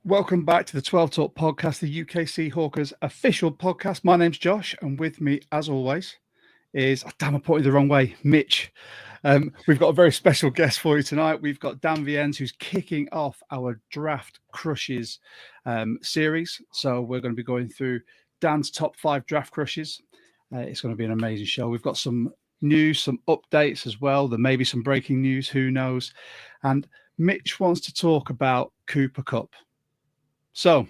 Welcome back to the 12 Talk podcast, the UK Seahawkers official podcast. My name's Josh, and with me, as always, is, I put it the wrong way, Mitch. We've got a very special guest for you tonight. We've got Dan Viens, who's kicking off our Draft Crushes series. So we're going to be going through Dan's top 5 draft crushes. It's going to be an amazing show. We've got some news, some updates as well. There may be some breaking news, who knows? And Mitch wants to talk about Cooper Kupp. So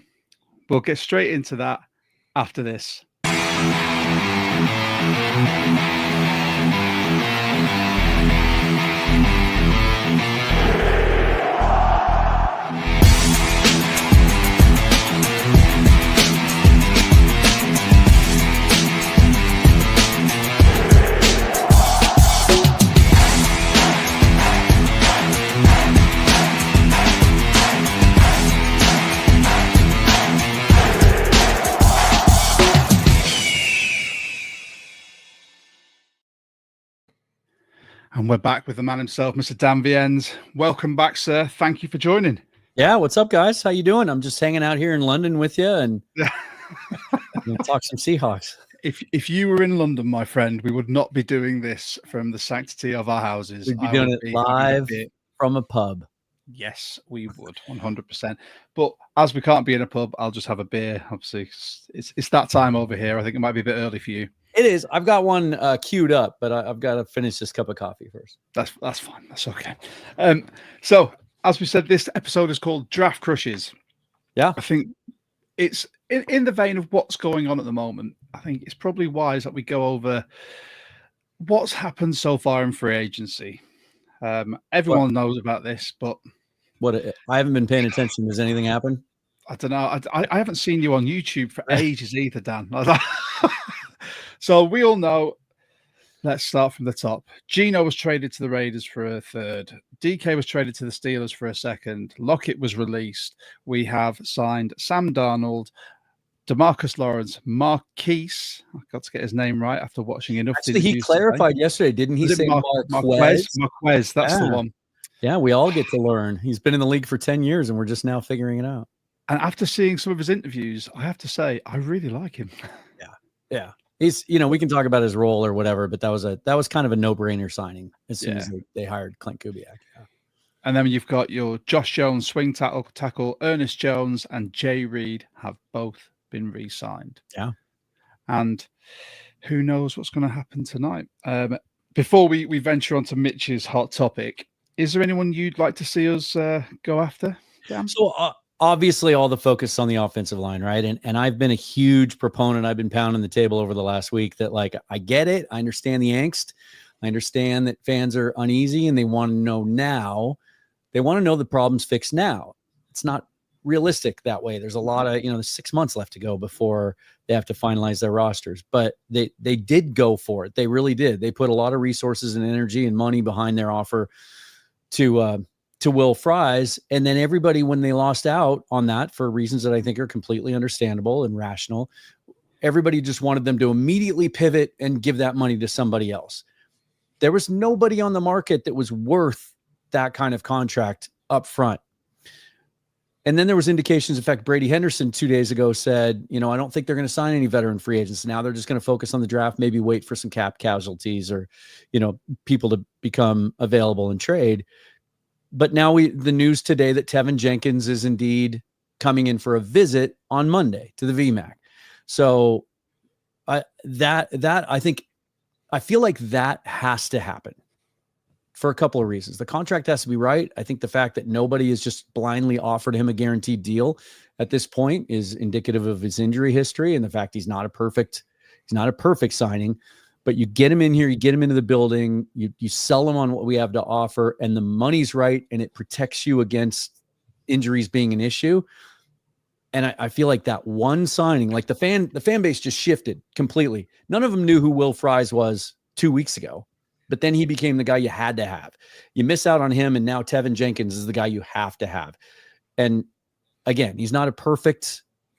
we'll get straight into that after this. And we're back with the man himself, Mr. Dan Viens. Welcome back, sir. Thank you for joining. Yeah, what's up, guys? How you doing? I'm just hanging out here in London with you and talk some Seahawks. If you were in London, my friend, we would not be doing this from the sanctity of our houses. We'd be doing it live from a pub. Yes, we would, 100%. But as we can't be in a pub, I'll just have a beer. Obviously, it's that time over here. I think it might be a bit early for you. It is. I've got one queued up, but I've got to finish this cup of coffee first. That's fine. That's okay. So, as we said, this episode is called Draft Crushes. Yeah. I think it's in the vein of what's going on at the moment. I think it's probably wise that we go over what's happened so far in free agency. Everyone knows about this, but... I haven't been paying attention. Does anything happen? I don't know. I haven't seen you on YouTube for ages either, Dan. So we all know, let's start from the top. Geno was traded to the Raiders for a third. DK was traded to the Steelers for a second. Lockett was released. We have signed Sam Darnold, DeMarcus Lawrence, Marquise. I got to get his name right after watching enough. Actually, he clarified yesterday, didn't he? Say Marquez? Marquez, that's the one. Yeah, we all get to learn. He's been in the league for 10 years, and we're just now figuring it out. And after seeing some of his interviews, I have to say, I really like him. Yeah. He's, we can talk about his role or whatever, but that was kind of a no-brainer signing as soon as they hired Clint Kubiak. Yeah. And then you've got your Josh Jones swing tackle, Ernest Jones and Jay Reed have both been re-signed. Yeah. And who knows what's going to happen tonight. Before we venture on to Mitch's hot topic, is there anyone you'd like to see us go after? Dan? So obviously all the focus on the offensive line, right? And I've been a huge proponent. I've been pounding the table over the last week that, like, I get it. I understand the angst. I understand that fans are uneasy and they want to know now. They want to know the problem's fixed now. It's not realistic that way. There's a lot of, there's 6 months left to go before they have to finalize their rosters. But they did go for it. They really did. They put a lot of resources and energy and money behind their offer to Will Fries. And then everybody, when they lost out on that for reasons that I think are completely understandable and rational, everybody just wanted them to immediately pivot and give that money to somebody else. There was nobody on the market that was worth that kind of contract up front. And then there was indications. In fact, Brady Henderson 2 days ago said, I don't think they're going to sign any veteran free agents. Now they're just going to focus on the draft, maybe wait for some cap casualties or, people to become available and trade. But now the news today that Tevin Jenkins is indeed coming in for a visit on Monday to the VMAC. So I feel like that has to happen for a couple of reasons. The contract has to be right. I think the fact that nobody has just blindly offered him a guaranteed deal at this point is indicative of his injury history and the fact he's not a perfect signing. But you get him in here, you get him into the building, you sell him on what we have to offer, and the money's right, and it protects you against injuries being an issue. And I feel like that one signing, like the fan base just shifted completely. None of them knew who Will Fries was 2 weeks ago, but then he became the guy you had to have. You miss out on him, and now Tevin Jenkins is the guy you have to have. And again, it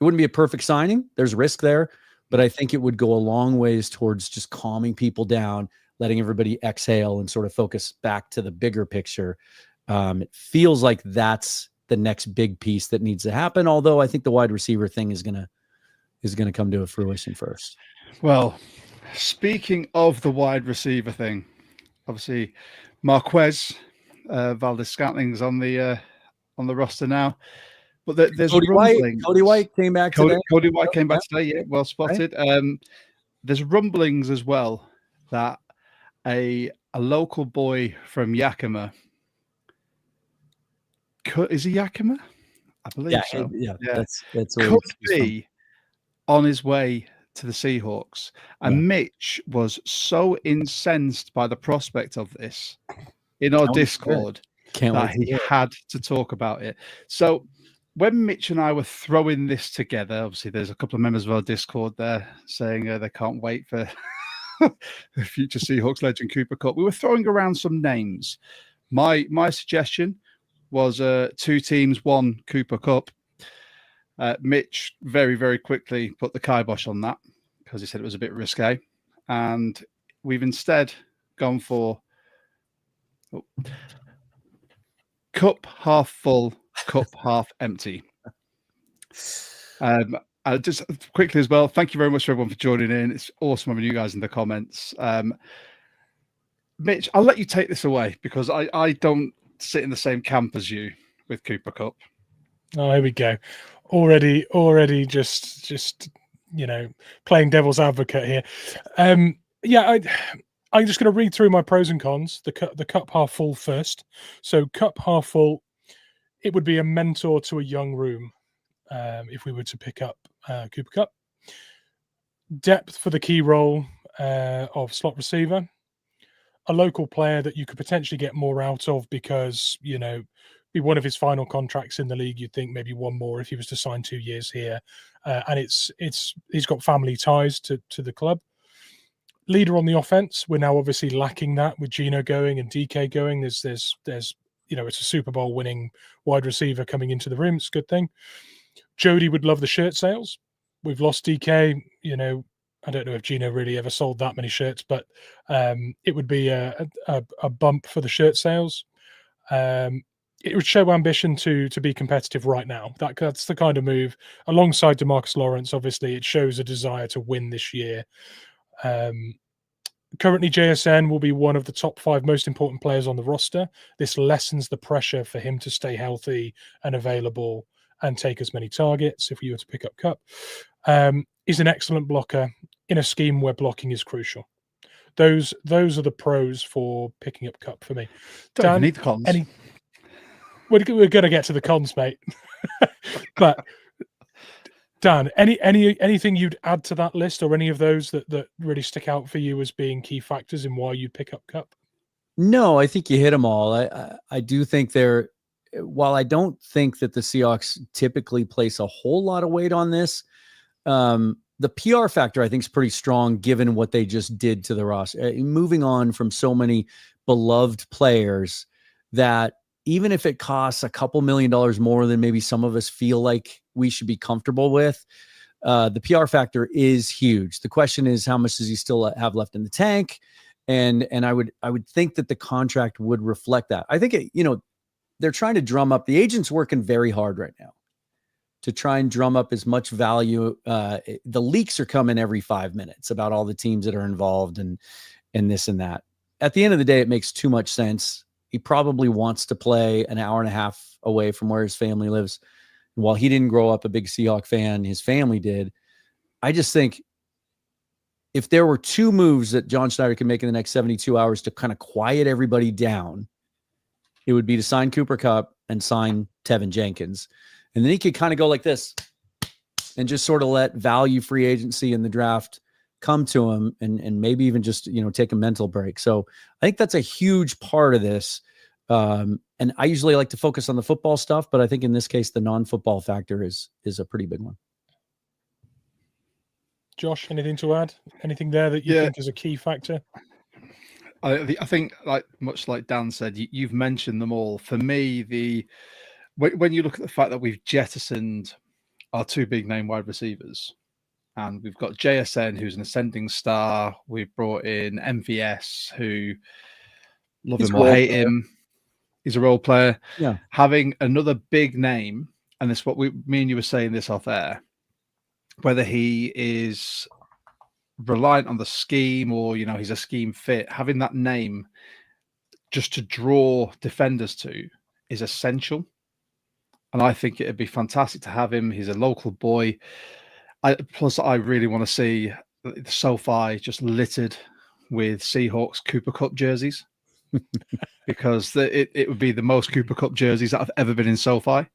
wouldn't be a perfect signing. There's risk there. But I think it would go a long ways towards just calming people down, letting everybody exhale and sort of focus back to the bigger picture. It feels like that's the next big piece that needs to happen. Although I think the wide receiver thing is gonna come to a fruition first. Well, speaking of the wide receiver thing, obviously Marquez Valdez-Scantling's on the roster now, but there's rumblings. Cody White came back today. Cody White came back today. Yeah, well spotted. Right. There's rumblings as well that a local boy from Yakima, is he Yakima? I believe so. Yeah, that's could be on his way to the Seahawks. And Mitch was so incensed by the prospect of this in our Discord that he had to talk about it. So when Mitch and I were throwing this together, obviously there's a couple of members of our Discord there saying they can't wait for the future Seahawks legend Cooper Kupp. We were throwing around some names. My suggestion was 2 teams, 1 Cooper Kupp. Mitch very, very quickly put the kibosh on that because he said it was a bit risque. And we've instead gone for cup half full, cup half empty. Just quickly as well, thank you very much for everyone for joining in. It's awesome having you guys in the comments. Mitch, I'll let you take this away because I don't sit in the same camp as you with Cooper Kupp. Oh, here we go. Already just playing devil's advocate here. I'm just going to read through my pros and cons. The cup half full first. So cup half full, it would be a mentor to a young room if we were to pick up Cooper Kupp. Depth for the key role of slot receiver. A local player that you could potentially get more out of because, be one of his final contracts in the league. You'd think maybe one more if he was to sign 2 years here. And he's got family ties to the club. Leader on the offense. We're now obviously lacking that with Geno going and DK going. There's it's a Super Bowl winning wide receiver coming into the room. It's a good thing. Jody would love the shirt sales. We've lost DK. I don't know if Geno really ever sold that many shirts, but it would be a bump for the shirt sales. It would show ambition to be competitive right now. That's the kind of move. Alongside DeMarcus Lawrence, obviously, it shows a desire to win this year. Currently, JSN will be one of the top 5 most important players on the roster. This lessens the pressure for him to stay healthy and available and take as many targets if we were to pick up Kupp. He's an excellent blocker in a scheme where blocking is crucial. Those are the pros for picking up Kupp for me. Don't need the cons. We're going to get to the cons, mate. But Dan, anything you'd add to that list, or any of those that really stick out for you as being key factors in why you pick up Kupp? No, I think you hit them all. I do think while I don't think that the Seahawks typically place a whole lot of weight on this, the PR factor I think is pretty strong given what they just did to the roster. Moving on from so many beloved players that even if it costs a couple $1 million more than maybe some of us feel like we should be comfortable with, the PR factor is huge. The question is, how much does he still have left in the tank? And I would think that the contract would reflect that. I think they're trying to drum up. The agent's working very hard right now to try and drum up as much value. The leaks are coming every 5 minutes about all the teams that are involved and this and that. At the end of the day, it makes too much sense. He probably wants to play an hour and a half away from where his family lives. While he didn't grow up a big Seahawk fan, his family did. I just think if there were 2 moves that John Schneider could make in the next 72 hours to kind of quiet everybody down, it would be to sign Cooper Kupp and sign Tevin Jenkins. And then he could kind of go like this and just sort of let value free agency in the draft come to him and maybe even just, take a mental break. So I think that's a huge part of this. And I usually like to focus on the football stuff, but I think in this case, the non-football factor is a pretty big one. Josh, anything to add? Anything there that you think is a key factor? I think, much like Dan said, you've mentioned them all. For me, when you look at the fact that we've jettisoned our 2 big name wide receivers, and we've got JSN, who's an ascending star. We've brought in MVS, who love him or hate him. He's a role player. Yeah. Having another big name, and this is what me and you were saying this off air, whether he is reliant on the scheme or, he's a scheme fit, having that name just to draw defenders to is essential. And I think it'd be fantastic to have him. He's a local boy. Plus, I really want to see the SoFi just littered with Seahawks Cooper Cup jerseys because it would be the most Cooper Cup jerseys that have ever been in SoFi.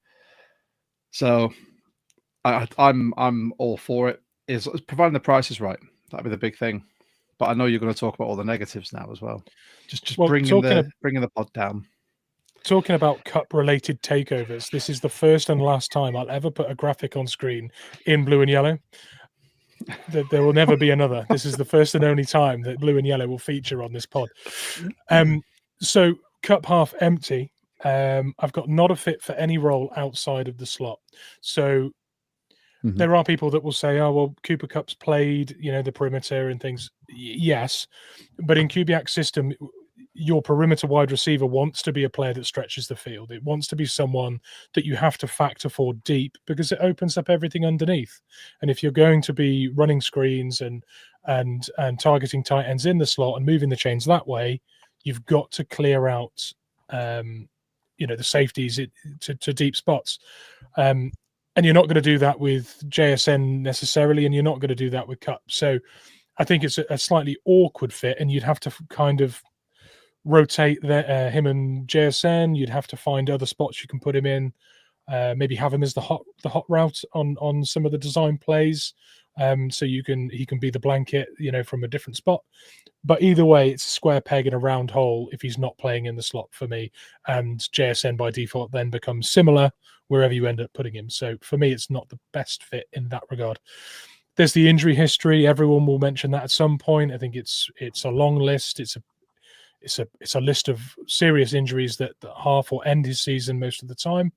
So I'm all for it. Is providing the price is right. That'd be the big thing. But I know you're going to talk about all the negatives now as well. Just bringing the pod down. Talking about cup-related takeovers, this is the first and last time I'll ever put a graphic on screen in blue and yellow. There will never be another. This is the first and only time that blue and yellow will feature on this pod. So cup half empty. I've got not a fit for any role outside of the slot. So there are people that will say, oh, well, Cooper Cup's played, the perimeter and things. Yes. But in Kubiak's system, your perimeter wide receiver wants to be a player that stretches the field. It wants to be someone that you have to factor for deep because it opens up everything underneath. And if you're going to be running screens and targeting tight ends in the slot and moving the chains that way, you've got to clear out, the safeties to deep spots. And you're not going to do that with JSN necessarily, and you're not going to do that with Cup. So I think it's a slightly awkward fit, and you'd have to kind of rotate him and JSN. You'd have to find other spots you can put him in. Maybe have him as the hot route on some of the design plays, so he can be the blanket, from a different spot. But either way, it's a square peg in a round hole if he's not playing in the slot for me. And JSN by default then becomes similar wherever you end up putting him. So for me, it's not the best fit in that regard. There's the injury history. Everyone will mention that at some point. I think it's a long list. It's a list of serious injuries that half or end his season most of the time.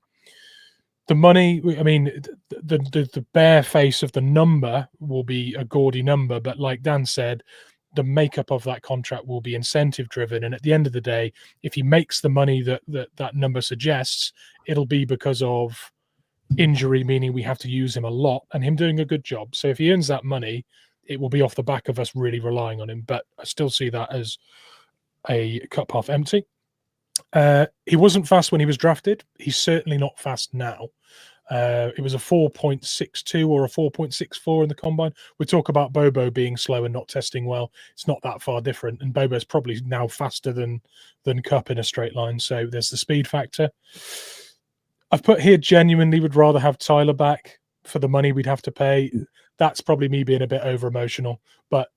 The money, I mean, the bare face of the number will be a gaudy number, but like Dan said, the makeup of that contract will be incentive driven. And at the end of the day, if he makes the money that number suggests, it'll be because of injury, meaning we have to use him a lot and him doing a good job. So if he earns that money, it will be off the back of us really relying on him. But I still see that as a cup half empty. He wasn't fast when he was drafted. He's certainly not fast now. It was a 4.62 or a 4.64 in the combine. We talk about Bobo being slow and not testing well. It's not that far different. And Bobo's probably now faster than Cup in a straight line. So there's the speed factor. I've put here genuinely would rather have Tyler back for the money we'd have to pay. That's probably me being a bit over emotional. But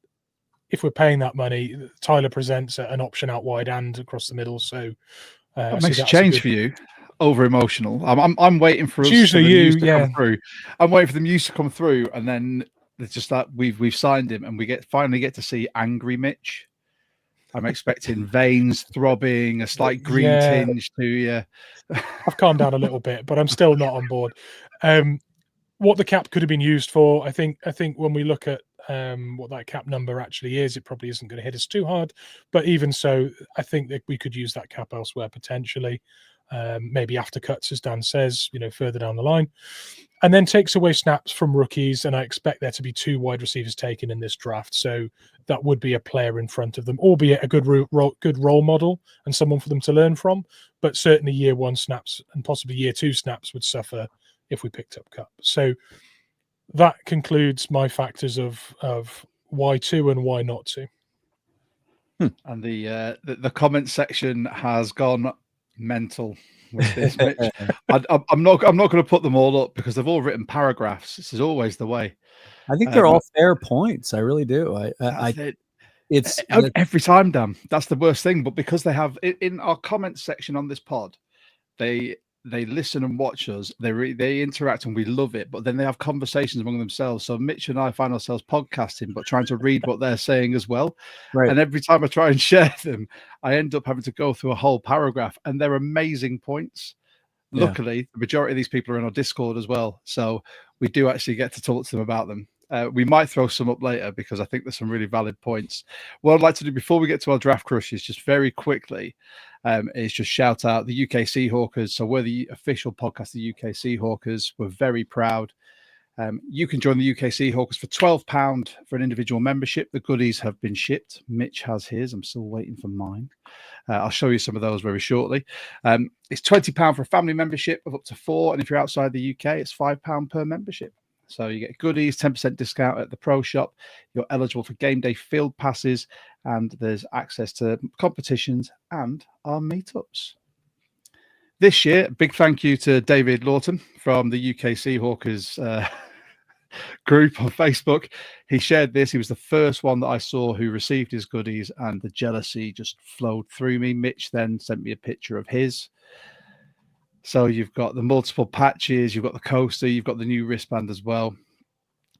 if we're paying that money, Tyler presents an option out wide and across the middle. So that makes a change for you. Over emotional. I'm waiting for us usually for the news to yeah. come through. I'm waiting for the news to come through, and then it's just that we've signed him, and we finally get to see angry Mitch. I'm expecting veins throbbing, a slight green tinge to you. I've calmed down a little bit, but I'm still not on board. What the cap could have been used for, I think when we look at what that cap number actually is, it probably isn't going to hit us too hard. But even so, I think that we could use that cap elsewhere potentially. Maybe after cuts, as Dan says, further down the line, and then takes away snaps from rookies. And I expect there to be 2 wide receivers taken in this draft. So that would be a player in front of them, albeit a good role model and someone for them to learn from. But certainly year 1 snaps and possibly year 2 snaps would suffer if we picked up Cup. So that concludes my factors of why 2 and why not 2. And the comment section has gone mental with this, Mitch. I'm not going to put them all up because they've all written paragraphs. This is always the way. I think they're all fair points. I really do. It's every time, Dan. That's the worst thing. But because they have in our comments section on this pod, they listen and watch us. They interact and we love it. But then they have conversations among themselves. So Mitch and I find ourselves podcasting, but trying to read what they're saying as well. Right. And every time I try and share them, I end up having to go through a whole paragraph. And they're amazing points. Luckily, the majority of these people are in our Discord as well. So we do actually get to talk to them about them. We might throw some up later because I think there's some really valid points. What I'd like to do before we get to our draft crushes, just very quickly, is just shout out the UK Seahawkers. So we're the official podcast of the UK Seahawkers. We're very proud. You can join the UK Seahawkers for £12 for an individual membership. The goodies have been shipped. Mitch has his. I'm still waiting for mine. I'll show you some of those very shortly. It's £20 for a family membership of up to 4. And if you're outside the UK, it's £5 per membership. So you get goodies, 10% discount at the pro shop. You're eligible for game day field passes, and there's access to competitions and our meetups. This year, big thank you to David Lawton from the UK Seahawkers group on Facebook. He shared this. He was the first one that I saw who received his goodies, and the jealousy just flowed through me. Mitch then sent me a picture of his. So you've got the multiple patches, you've got the coaster, you've got the new wristband as well,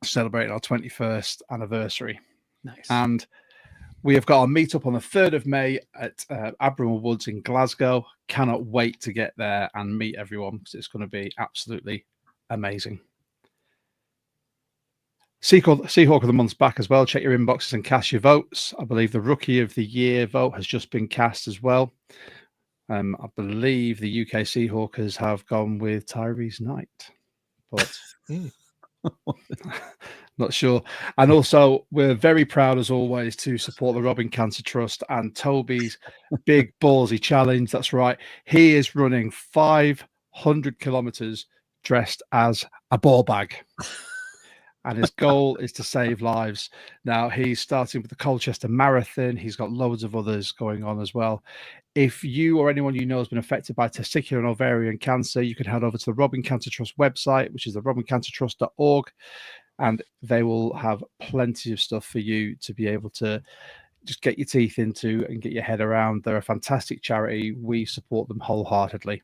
celebrating our 21st anniversary. Nice. And we have got our meetup on the 3rd of May at Admiral Woods in Glasgow. Cannot wait to get there and meet everyone because it's going to be absolutely amazing. Seahawk of the Month's back as well. Check your inboxes and cast your votes. I believe the Rookie of the Year vote has just been cast as well. I believe the UK Seahawkers have gone with Tyrese Knight, but not sure. And also, we're very proud, as always, to support the Robbing Cancer Trust and Toby's big ballsy challenge. That's right. He is running 500 kilometers dressed as a ball bag. And his goal is to save lives. Now, he's starting with the Colchester Marathon. He's got loads of others going on as well. If you or anyone you know has been affected by testicular and ovarian cancer, you can head over to the Robbing Cancer Trust website, which is the robbingcancertrust.org, and they will have plenty of stuff for you to be able to just get your teeth into and get your head around. They're a fantastic charity. We support them wholeheartedly.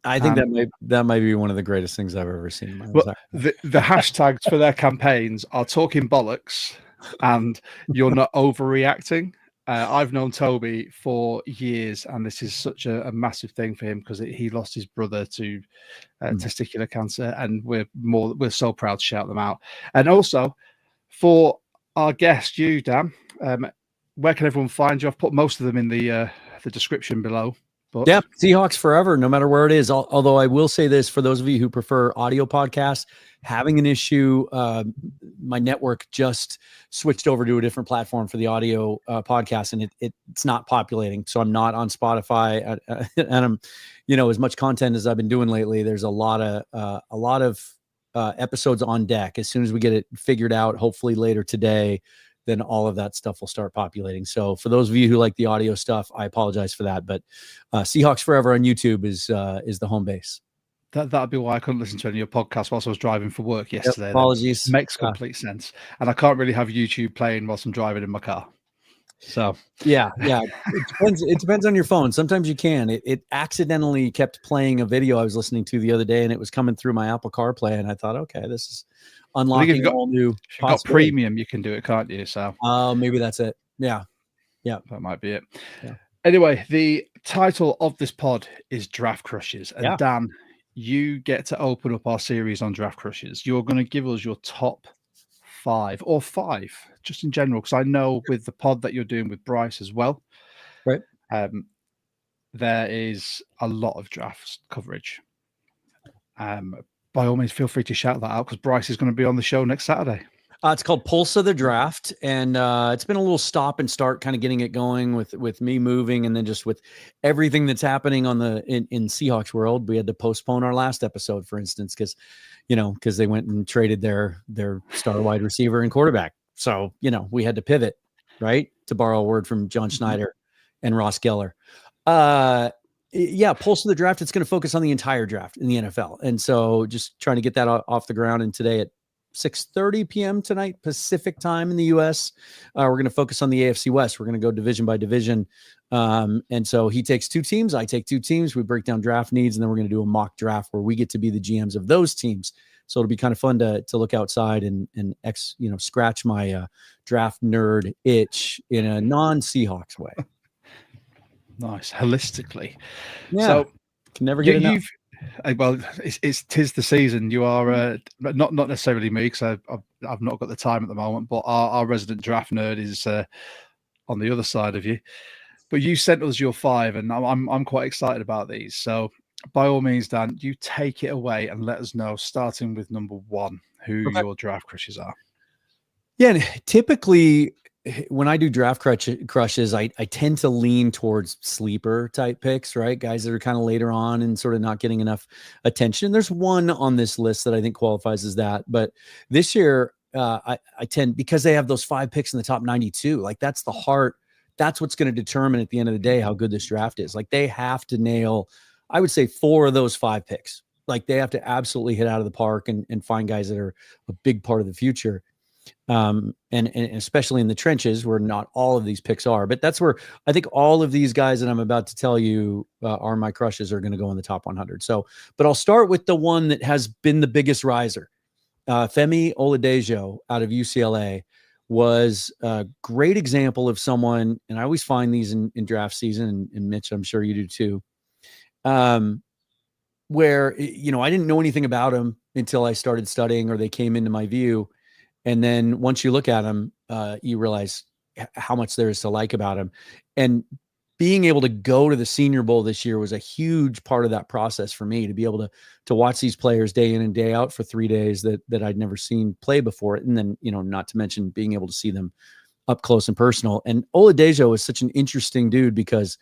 I think that might be one of the greatest things I've ever seen in my life. The hashtags for their campaigns are talking bollocks and you're not overreacting. I've known Toby for years, and this is such a massive thing for him because he lost his brother to testicular cancer, and we're so proud to shout them out. And also for our guest, you, Dan, where can everyone find you? I've put most of them in the description below. But yeah, Seahawks Forever, no matter where it is. Although I will say this, for those of you who prefer audio podcasts, having an issue, my network just switched over to a different platform for the audio podcast, and it's not populating. So I'm not on Spotify, and I'm, as much content as I've been doing lately, there's a lot of episodes on deck. As soon as we get it figured out, hopefully later today, then all of that stuff will start populating. So for those of you who like the audio stuff, I apologize for that. But Seahawks Forever on YouTube is the home base. That'd be why I couldn't listen to any of your podcasts whilst I was driving for work yesterday. Yep, apologies. That makes complete sense. And I can't really have YouTube playing whilst I'm driving in my car. So yeah. It depends on your phone. Sometimes you can. It accidentally kept playing a video I was listening to the other day, and it was coming through my Apple CarPlay, and I thought, okay, this is unlocking all new. If you've got premium, you can do it, can't you? So maybe that's it. Yeah, that might be it. Yeah. Anyway, the title of this pod is Draft Crushes, and Dan, you get to open up our series on Draft Crushes. You're going to give us your top 5 just in general, because I know with the pod that you're doing with Bryce as well, right? There is a lot of drafts coverage. By all means, feel free to shout that out because Bryce is going to be on the show next Saturday. It's called Pulse of the Draft, and it's been a little stop and start, kind of getting it going with me moving, and then just with everything that's happening in Seahawks world. We had to postpone our last episode, for instance, because they went and traded their star wide receiver and quarterback. So we had to pivot, right, to borrow a word from John Schneider and Ross Geller. Pulse of the Draft. It's going to focus on the entire draft in the NFL, and so just trying to get that off the ground. And today at 6:30 p.m. tonight, Pacific time in the U.S. We're going to focus on the AFC West. We're going to go division by division. And so he takes 2 teams. I take 2 teams. We break down draft needs, and then we're going to do a mock draft where we get to be the GMs of those teams. So it'll be kind of fun to look outside and scratch my draft nerd itch in a non-Seahawks way. Nice, holistically. Yeah. So can never get enough. Well, tis the season. You are not necessarily me, because I've not got the time at the moment. But our resident draft nerd is on the other side of you. But you sent us your 5, and I'm quite excited about these. So by all means, Dan, you take it away and let us know, starting with number 1, who your draft crushes are. Yeah, and typically when I do draft crushes, I tend to lean towards sleeper type picks, right? Guys that are kind of later on and sort of not getting enough attention. There's one on this list that I think qualifies as that. But this year, I tend, because they have those 5 picks in the top 92, like that's the heart. That's what's going to determine at the end of the day how good this draft is. Like they have to nail, I would say, 4 of those 5 picks. Like they have to absolutely hit out of the park and find guys that are a big part of the future. And especially in the trenches where not all of these picks are, but that's where I think all of these guys that I'm about to tell you are my crushes are going to go in the top 100. So, but I'll start with the one that has been the biggest riser. Femi Oladejo out of UCLA was a great example of someone, and I always find these in draft season, and Mitch, I'm sure you do too, where, I didn't know anything about him until I started studying or they came into my view. And then once you look at him, you realize how much there is to like about him. And being able to go to the Senior Bowl this year was a huge part of that process for me, to be able to watch these players day in and day out for 3 days that I'd never seen play before. And then, not to mention being able to see them up close and personal. And Oladejo is such an interesting dude because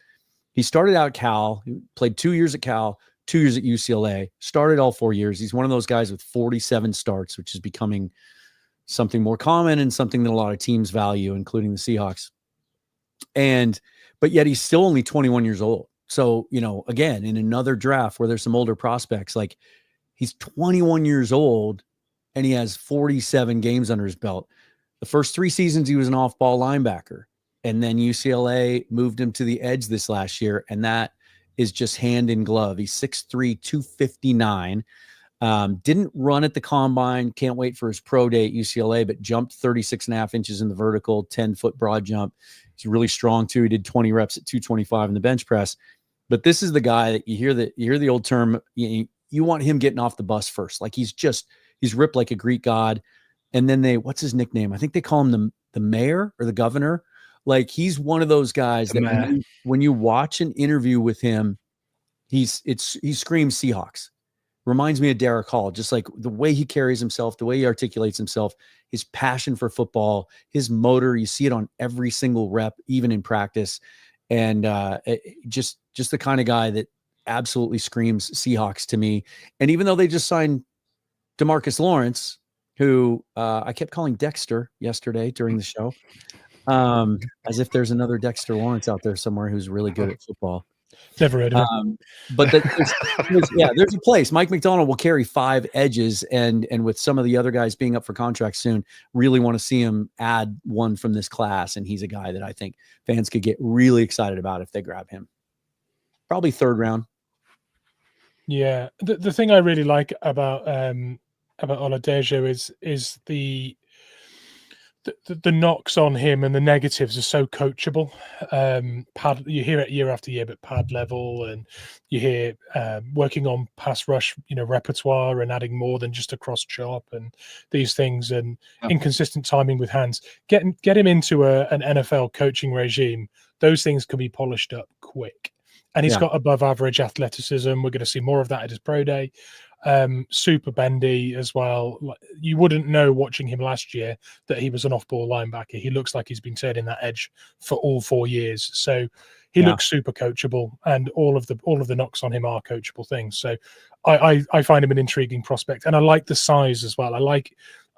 he started out Cal, he played 2 years at Cal, 2 years at UCLA, started all 4 years. He's one of those guys with 47 starts, which is becoming something more common and something that a lot of teams value, including the Seahawks. But yet he's still only 21 years old. So, again, in another draft where there's some older prospects, like he's 21 years old and he has 47 games under his belt. The first 3 seasons, he was an off-ball linebacker. And then UCLA moved him to the edge this last year. And that is just hand in glove. He's 6'3", 259. Didn't run at the combine. Can't wait for his pro day at UCLA, but jumped 36.5 inches in the vertical, 10-foot broad jump. He's really strong too. He did 20 reps at 225 in the bench press. But this is the guy that you hear the old term. You want him getting off the bus first. Like he's ripped like a Greek god. And then what's his nickname? I think they call him the mayor or the governor. Like he's one of those guys that when you watch an interview with him, he screams Seahawks. Reminds me of Derek Hall, just like the way he carries himself, the way he articulates himself, his passion for football, his motor. You see it on every single rep, even in practice. And just the kind of guy that absolutely screams Seahawks to me. And even though they just signed DeMarcus Lawrence, who I kept calling Dexter yesterday during the show, as if there's another Dexter Lawrence out there somewhere who's really good at football. Never heard of him. But there's a place. Mike McDonald will carry 5 edges, and with some of the other guys being up for contract soon, really want to see him add one from this class. And he's a guy that I think fans could get really excited about if they grab him. Probably 3rd round. Yeah, the thing I really like about Oladejo is the knocks on him and the negatives are so coachable. You hear it year after year, but pad level, and you hear working on pass rush, repertoire and adding more than just a cross chop and these things, and inconsistent timing with hands. Get him into an NFL coaching regime. Those things can be polished up quick. And he's got above average athleticism. We're going to see more of that at his pro day. Super bendy as well. You wouldn't know watching him last year that he was an off-ball linebacker. He looks like he's been turning that edge for all 4 years. So he looks super coachable, and all of the knocks on him are coachable things. So I find him an intriguing prospect, and I like the size as well. I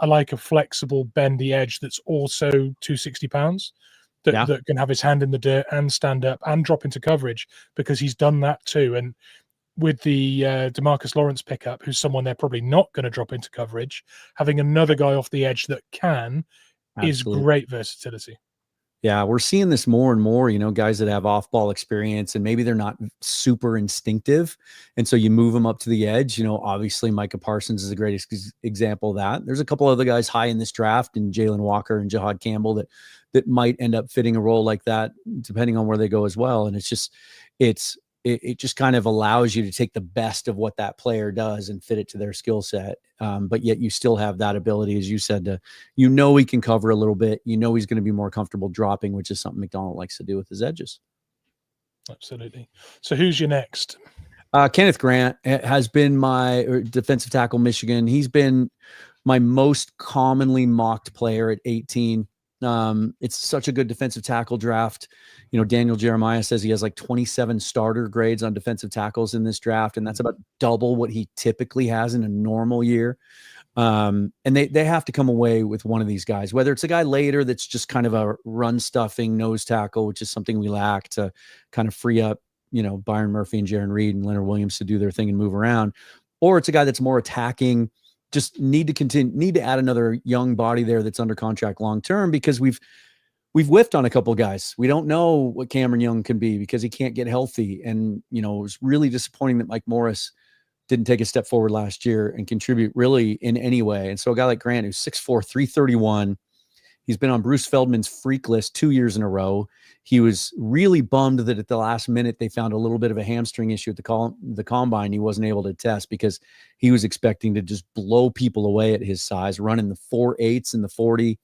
like a flexible, bendy edge that's also 260 pounds. That can have his hand in the dirt and stand up and drop into coverage, because he's done that too. And with the DeMarcus Lawrence pickup, who's someone they're probably not going to drop into coverage, having another guy off the edge that can is great versatility. Yeah, we're seeing this more and more, guys that have off-ball experience and maybe they're not super instinctive. And so you move them up to the edge. Obviously Micah Parsons is a great example of that. There's a couple other guys high in this draft, and Jalen Walker and Jahad Campbell that might end up fitting a role like that, depending on where they go as well. And it's it just kind of allows you to take the best of what that player does and fit it to their skill set. But yet you still have that ability, as you said, to, he can cover a little bit. He's going to be more comfortable dropping, which is something McDonald likes to do with his edges. Absolutely. So who's your next? Kenneth Grant has been my defensive tackle, Michigan. He's been my most commonly mocked player at 18. It's such a good defensive tackle draft. Daniel Jeremiah says he has like 27 starter grades on defensive tackles in this draft, and that's about double what he typically has in a normal year. And they have to come away with one of these guys, whether it's a guy later that's just kind of a run stuffing nose tackle, which is something we lack to kind of free up, Byron Murphy and Jaron Reed and Leonard Williams to do their thing and move around, or it's a guy that's more attacking, just need to add another young body there that's under contract long-term, because we've whiffed on a couple of guys. We don't know what Cameron Young can be because he can't get healthy. And, it was really disappointing that Mike Morris didn't take a step forward last year and contribute really in any way. And so a guy like Grant, who's 6'4", 331, he's been on Bruce Feldman's freak list 2 years in a row. He was really bummed that at the last minute they found a little bit of a hamstring issue at the combine. He wasn't able to test because he was expecting to just blow people away at his size, running the 4.8s and the 40,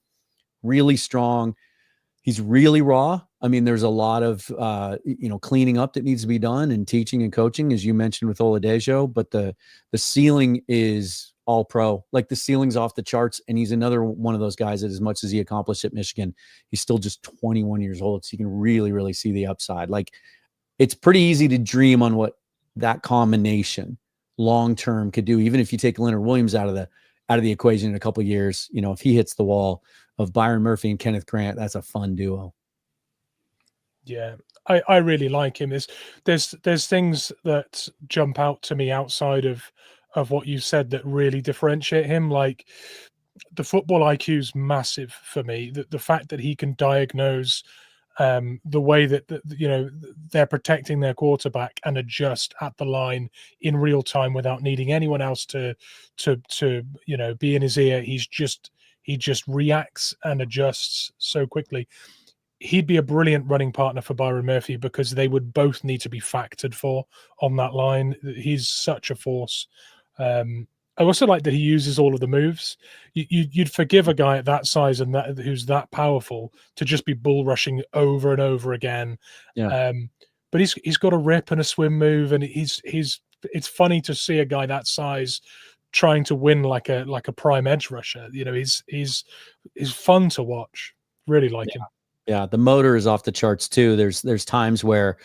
really strong. He's really raw. I mean, there's a lot of, cleaning up that needs to be done, and teaching and coaching, as you mentioned with Oladejo, but the ceiling is all pro. Like, the ceiling's off the charts, and he's another one of those guys that, as much as he accomplished at Michigan, he's still just 21 years old. So you can really, really see the upside. Like, it's pretty easy to dream on what that combination long-term could do. Even if you take Leonard Williams out of the equation in a couple of years, if he hits the wall of Byron Murphy and Kenneth Grant, that's a fun duo. Yeah, I really like him. There's things that jump out to me outside of what you said that really differentiate him. Like, the football IQ is massive for me. The fact that he can diagnose the way that they're protecting their quarterback and adjust at the line in real time without needing anyone else to be in his ear. He just reacts and adjusts so quickly. He'd be a brilliant running partner for Byron Murphy, because they would both need to be factored for on that line. He's such a force. I also like that he uses all of the moves. You'd forgive a guy at that size and who's that powerful to just be bull rushing over and over again. Yeah. But he's got a rip and a swim move, and it's funny to see a guy that size trying to win like a prime edge rusher. He's fun to watch. Really like him. Yeah, the motor is off the charts too. There's times where,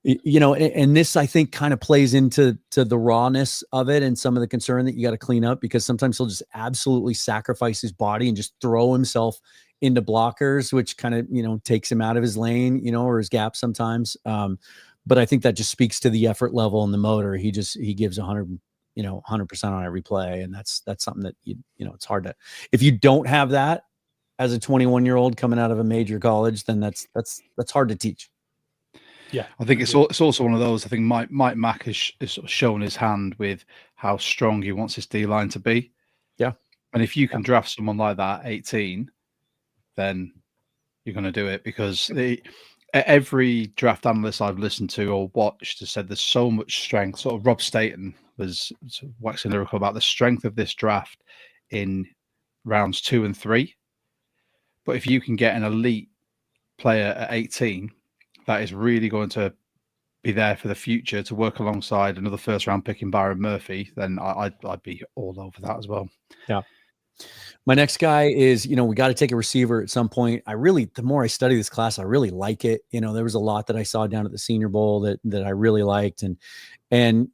and this, I think, kind of plays into the rawness of it and some of the concern that you got to clean up, because sometimes he'll just absolutely sacrifice his body and just throw himself into blockers, which kind of, takes him out of his lane, or his gap sometimes. But I think that just speaks to the effort level and the motor. He gives 100% on every play. And that's something that, it's hard to, if you don't have that as a 21-year-old coming out of a major college, then that's hard to teach. Yeah, I think it's also one of those. I think Mike Mack has sort of shown his hand with how strong he wants his D line to be. Yeah, and if you can draft someone like that at 18, then you're going to do it, because every draft analyst I've listened to or watched has said there's so much strength. Sort of Rob Staten was sort of waxing lyrical about the strength of this draft in rounds 2 and 3. But if you can get an elite player at 18, that is really going to be there for the future to work alongside another first-round pick in Byron Murphy, then I'd be all over that as well. Yeah. My next guy is, we got to take a receiver at some point. The more I study this class, I really like it. There was a lot that I saw down at the Senior Bowl that I really liked. And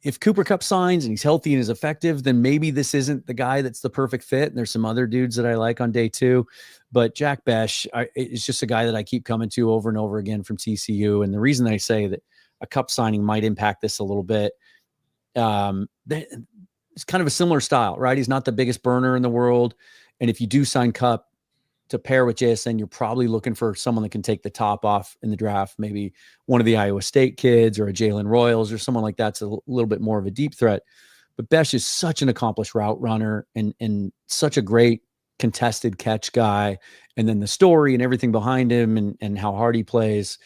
if Cooper Kupp signs and he's healthy and is effective, then maybe this isn't the guy that's the perfect fit. And there's some other dudes that I like on day 2, but Jack Besh is just a guy that I keep coming to over and over again from TCU. And the reason I say that a Kupp signing might impact this a little bit, it's kind of a similar style, right? He's not the biggest burner in the world. And if you do sign Kupp to pair with JSN, you're probably looking for someone that can take the top off in the draft, maybe one of the Iowa State kids or a Jalen Royals or someone like that's a little bit more of a deep threat. But Besh is such an accomplished route runner and such a great contested catch guy. And then the story and everything behind him and how hard he plays.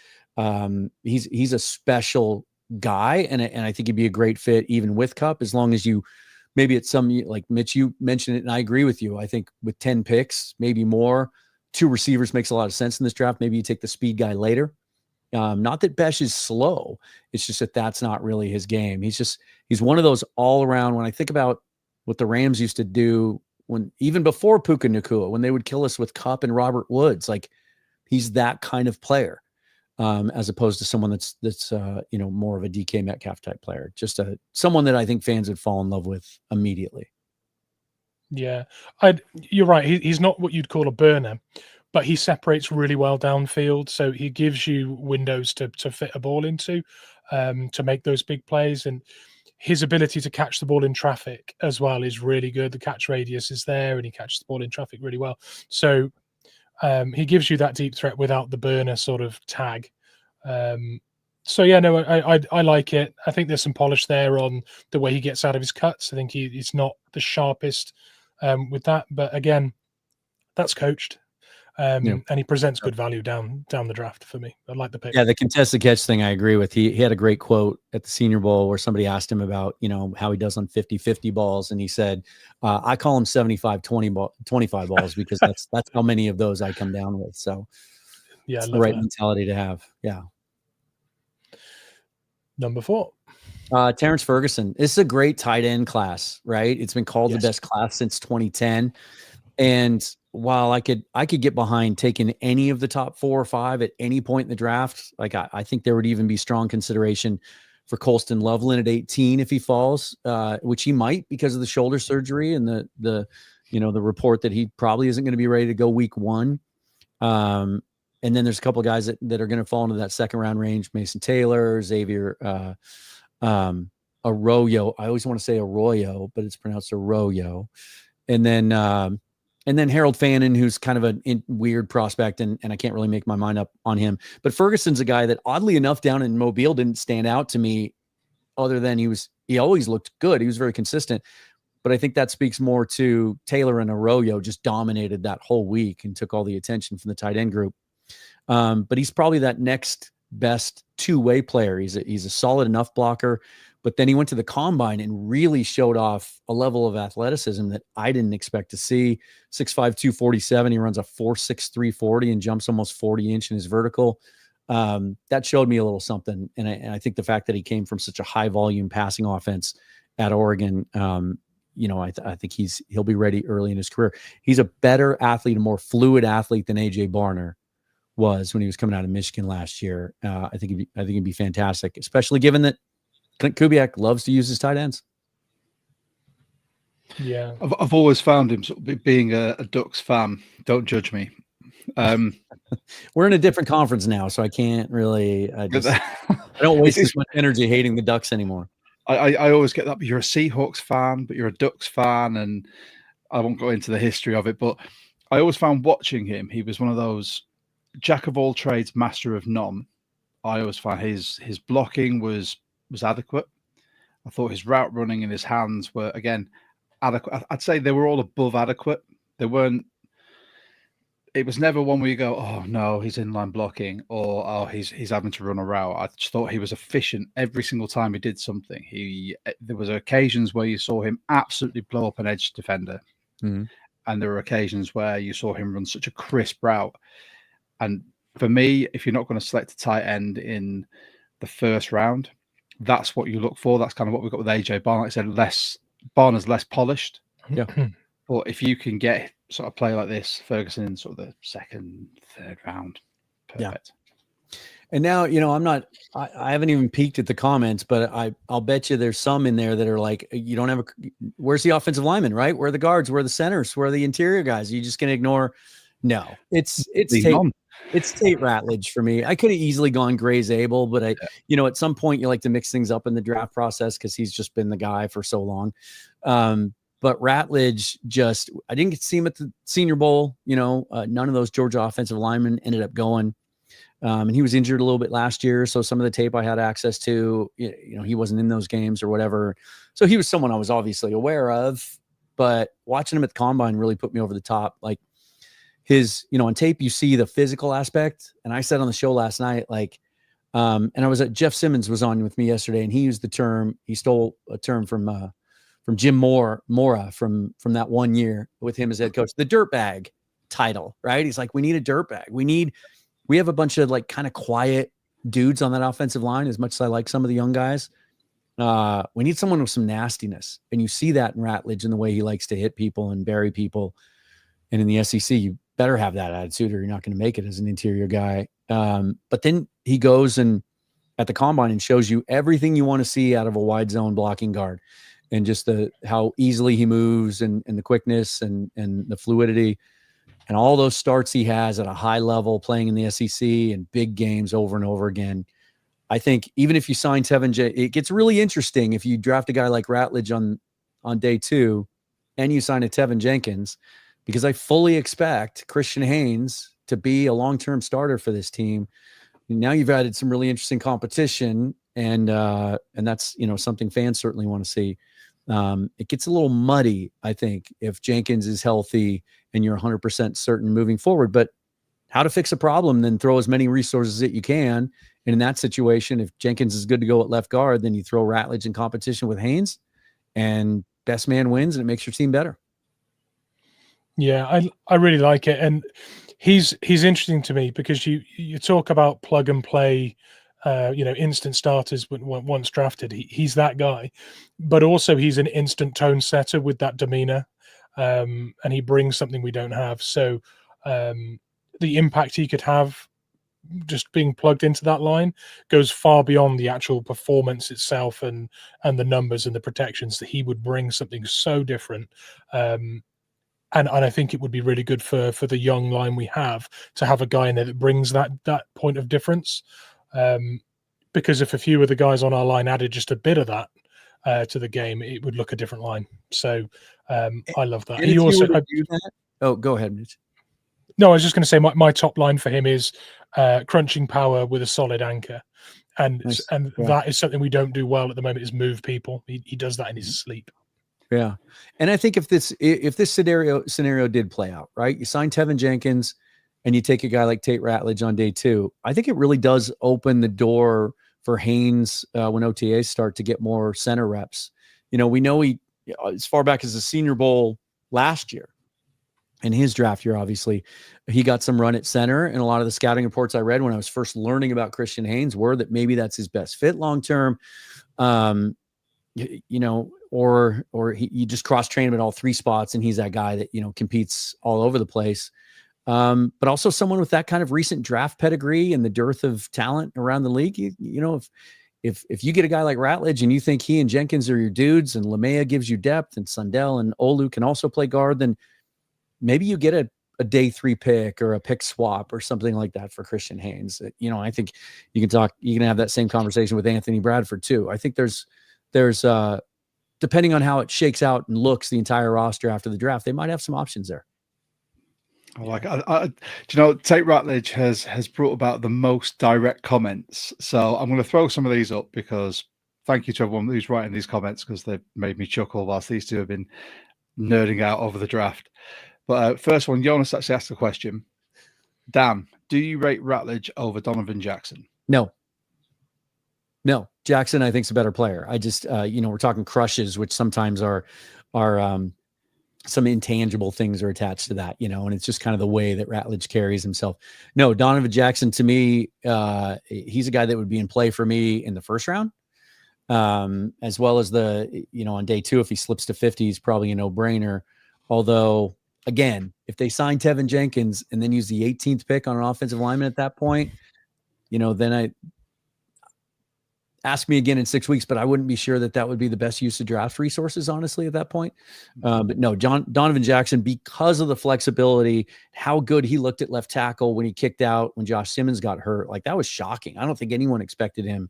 He's a special guy, and I think he'd be a great fit even with Kupp, as long as you maybe at some, like Mitch, you mentioned it, and I agree with you. I think with 10 picks, maybe more, 2 receivers makes a lot of sense in this draft. Maybe you take the speed guy later. Not that Besh is slow. It's just that that's not really his game. He's one of those all around. When I think about what the Rams used to do when, even before Puka Nacua, when they would kill us with Kupp and Robert Woods, like he's that kind of player, as opposed to someone that's more of a DK Metcalf type player. Just someone that I think fans would fall in love with immediately. Yeah, you're right. He's not what you'd call a burner, but he separates really well downfield. So he gives you windows to fit a ball into, to make those big plays. And his ability to catch the ball in traffic as well is really good. The catch radius is there, and he catches the ball in traffic really well. So he gives you that deep threat without the burner sort of tag. So yeah, no, I like it. I think there's some polish there on the way he gets out of his cuts. I think he's not the sharpest with that, but again, that's coached. And he presents good value down the draft for me. I like the pick. Yeah, the contested catch thing, I agree with. He had a great quote at the Senior Bowl where somebody asked him about, how he does on 50-50 balls. And he said, I call him 75-25 balls because that's how many of those I come down with. So yeah, it's the right mentality to have. Yeah. Number 4. Terrence Ferguson. This is a great tight end class, right? It's been called the best class since 2010. And while I could get behind taking any of the top 4 or 5 at any point in the draft, like I think there would even be strong consideration for Colston Loveland at 18 if he falls, which he might because of the shoulder surgery and the report that he probably isn't going to be ready to go week 1. And then there's a couple of guys that are going to fall into that second round range: Mason Taylor, Xavier Arroyo. I always want to say Arroyo, but it's pronounced Arroyo. And then Harold Fannin, who's kind of a weird prospect, and I can't really make my mind up on him. But Ferguson's a guy that, oddly enough, down in Mobile didn't stand out to me, other than he always looked good. He was very consistent. But I think that speaks more to Taylor and Arroyo just dominated that whole week and took all the attention from the tight end group. But he's probably that next best two-way player. He's a solid enough blocker. But then he went to the combine and really showed off a level of athleticism that I didn't expect to see. 6'5", 247. He runs a 4.6, 340 and jumps almost 40 inch in his vertical. That showed me a little something. And I think the fact that he came from such a high volume passing offense at Oregon, I think he'll be ready early in his career. He's a better athlete, a more fluid athlete than AJ Barner was when he was coming out of Michigan last year. I think he'd be fantastic, especially given that Clint Kubiak loves to use his tight ends. Yeah, I've always found him sort of being a Ducks fan. Don't judge me. We're in a different conference now, so I can't really. I don't waste as much energy hating the Ducks anymore. I always get that. But you're a Seahawks fan, but you're a Ducks fan, and I won't go into the history of it. But I always found watching him, he was one of those jack of all trades, master of none. I always found his blocking was adequate. I thought his route running and his hands were, again, adequate. I'd say they were all above adequate. They weren't. It was never one where you go, oh no, he's inline blocking, or oh he's having to run a route. I just thought he was efficient every single time he did something. There was occasions where you saw him absolutely blow up an edge defender, and there were occasions where you saw him run such a crisp route. And for me, if you're not going to select a tight end in the first round, that's what you look for. That's kind of what we've got with AJ Barner. Like I said, Barner's less polished. Yeah. But if you can get sort of play like this, Ferguson in sort of the second, third round, perfect. Yeah. And now, I haven't even peeked at the comments, but I'll bet you there's some in there that are like, you don't have where's the offensive lineman, right? Where are the guards? Where are the centers? Where are the interior guys? Are you just going to ignore? No, it's Tate Ratledge for me. I could have easily gone Gray Zabel, but at some point you like to mix things up in the draft process because he's just been the guy for so long. But Ratledge I didn't get to see him at the Senior Bowl. None of those Georgia offensive linemen ended up going. And he was injured a little bit last year. So some of the tape I had access to, he wasn't in those games or whatever. So he was someone I was obviously aware of, but watching him at the combine really put me over the top. Like his, on tape, you see the physical aspect. And I said on the show last night, like, And I was at Jeff Simmons was on with me yesterday, and he used the term. He stole a term from Jim Mora from that one year with him as head coach, the dirtbag title, right? He's like, we need a dirtbag. We have a bunch of like kind of quiet dudes on that offensive line. As much as I like some of the young guys, we need someone with some nastiness, and you see that in Ratledge and the way he likes to hit people and bury people. And in the SEC, you better have that attitude, or you're not going to make it as an interior guy. But then he goes and at the combine and shows you everything you want to see out of a wide zone blocking guard, and just how easily he moves and the quickness and the fluidity and all those starts he has at a high level playing in the SEC and big games over and over again. I think even if you sign it gets really interesting if you draft a guy like Ratledge on day 2 and you sign a Tevin Jenkins, because I fully expect Christian Haynes to be a long-term starter for this team. Now you've added some really interesting competition, and that's, something fans certainly want to see. It gets a little muddy, I think, if Jenkins is healthy and you're 100% certain moving forward. But how to fix a problem, then throw as many resources that you can. And in that situation, if Jenkins is good to go at left guard, then you throw Ratledge in competition with Haynes, and best man wins, and it makes your team better. Yeah, I really like it. And he's interesting to me because you talk about plug and play, instant starters once drafted. He's that guy, but also he's an instant tone setter with that demeanor, and he brings something we don't have. So the impact he could have just being plugged into that line goes far beyond the actual performance itself and the numbers and the protections. That he would bring something so different. And I think it would be really good for the young line we have to have a guy in there that brings that point of difference. Because if a few of the guys on our line added just a bit of that to the game, it would look a different line. So I love that. And he also do that. Oh, go ahead, Mitch. No, I was just going to say my top line for him is crunching power with a solid anchor, and Nice. and Yeah. that is something we don't do well at the moment. Is move people. He does that in his sleep. Yeah. And I think if this scenario did play out, right? You sign Tevin Jenkins and you take a guy like Tate Ratledge on day 2, I think it really does open the door for Haynes when OTAs start to get more center reps. We know he, as far back as the Senior Bowl last year, in his draft year, obviously, he got some run at center. And a lot of the scouting reports I read when I was first learning about Christian Haynes were that maybe that's his best fit long-term. Or you just cross-train him at all 3 spots, and he's that guy that, competes all over the place. But also someone with that kind of recent draft pedigree and the dearth of talent around the league. If you get a guy like Ratledge and you think he and Jenkins are your dudes, and LeMaya gives you depth, and Sundell and Olu can also play guard, then maybe you get a day 3 pick or a pick swap or something like that for Christian Haynes. I think you can have that same conversation with Anthony Bradford too. I think there's depending on how it shakes out and looks, the entire roster after the draft, they might have some options there. Tate Ratledge has brought about the most direct comments. So I'm going to throw some of these up because thank you to everyone who's writing these comments, because they've made me chuckle whilst these two have been nerding out over the draft. But first one, Jonas actually asked the question. Dan, do you rate Ratledge over Donovan Jackson? No, Jackson, I think, is a better player. I just, we're talking crushes, which sometimes are some intangible things are attached to that, and it's just kind of the way that Ratledge carries himself. No, Donovan Jackson, to me, he's a guy that would be in play for me in the first round, as well as on day 2, if he slips to 50, he's probably a no-brainer. Although, again, if they sign Tevin Jenkins and then use the 18th pick on an offensive lineman at that point, then ask me again in 6 weeks, but I wouldn't be sure that would be the best use of draft resources, honestly, at that point. But no, Donovan Jackson, because of the flexibility, how good he looked at left tackle when he kicked out, when Josh Simmons got hurt, like that was shocking. I don't think anyone expected him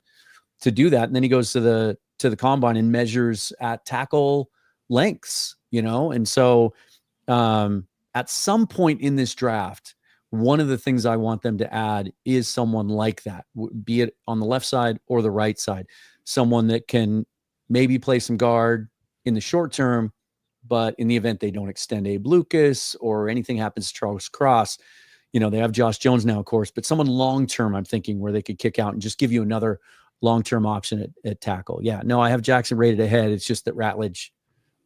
to do that. And then he goes to the combine and measures at tackle lengths, And so at some point in this draft, one of the things I want them to add is someone like that, be it on the left side or the right side, someone that can maybe play some guard in the short term, but in the event they don't extend Abe Lucas or anything happens to Charles Cross, they have Josh Jones now, of course, but someone long-term, I'm thinking, where they could kick out and just give you another long-term option at tackle. Yeah, no, I have Jackson rated ahead. It's just that Ratledge,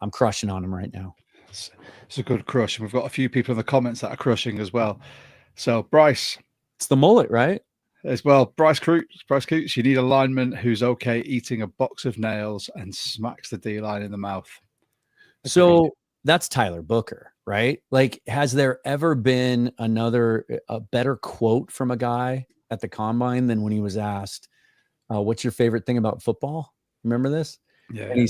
I'm crushing on him right now. It's a good crush. And we've got a few people in the comments that are crushing as well. So Bryce. It's the mullet, right? As well, Bryce Coots, you need a lineman who's okay eating a box of nails and smacks the D-line in the mouth. So that's Tyler Booker, right? Like, has there ever been a better quote from a guy at the combine than when he was asked, what's your favorite thing about football? Remember this? Yeah. And he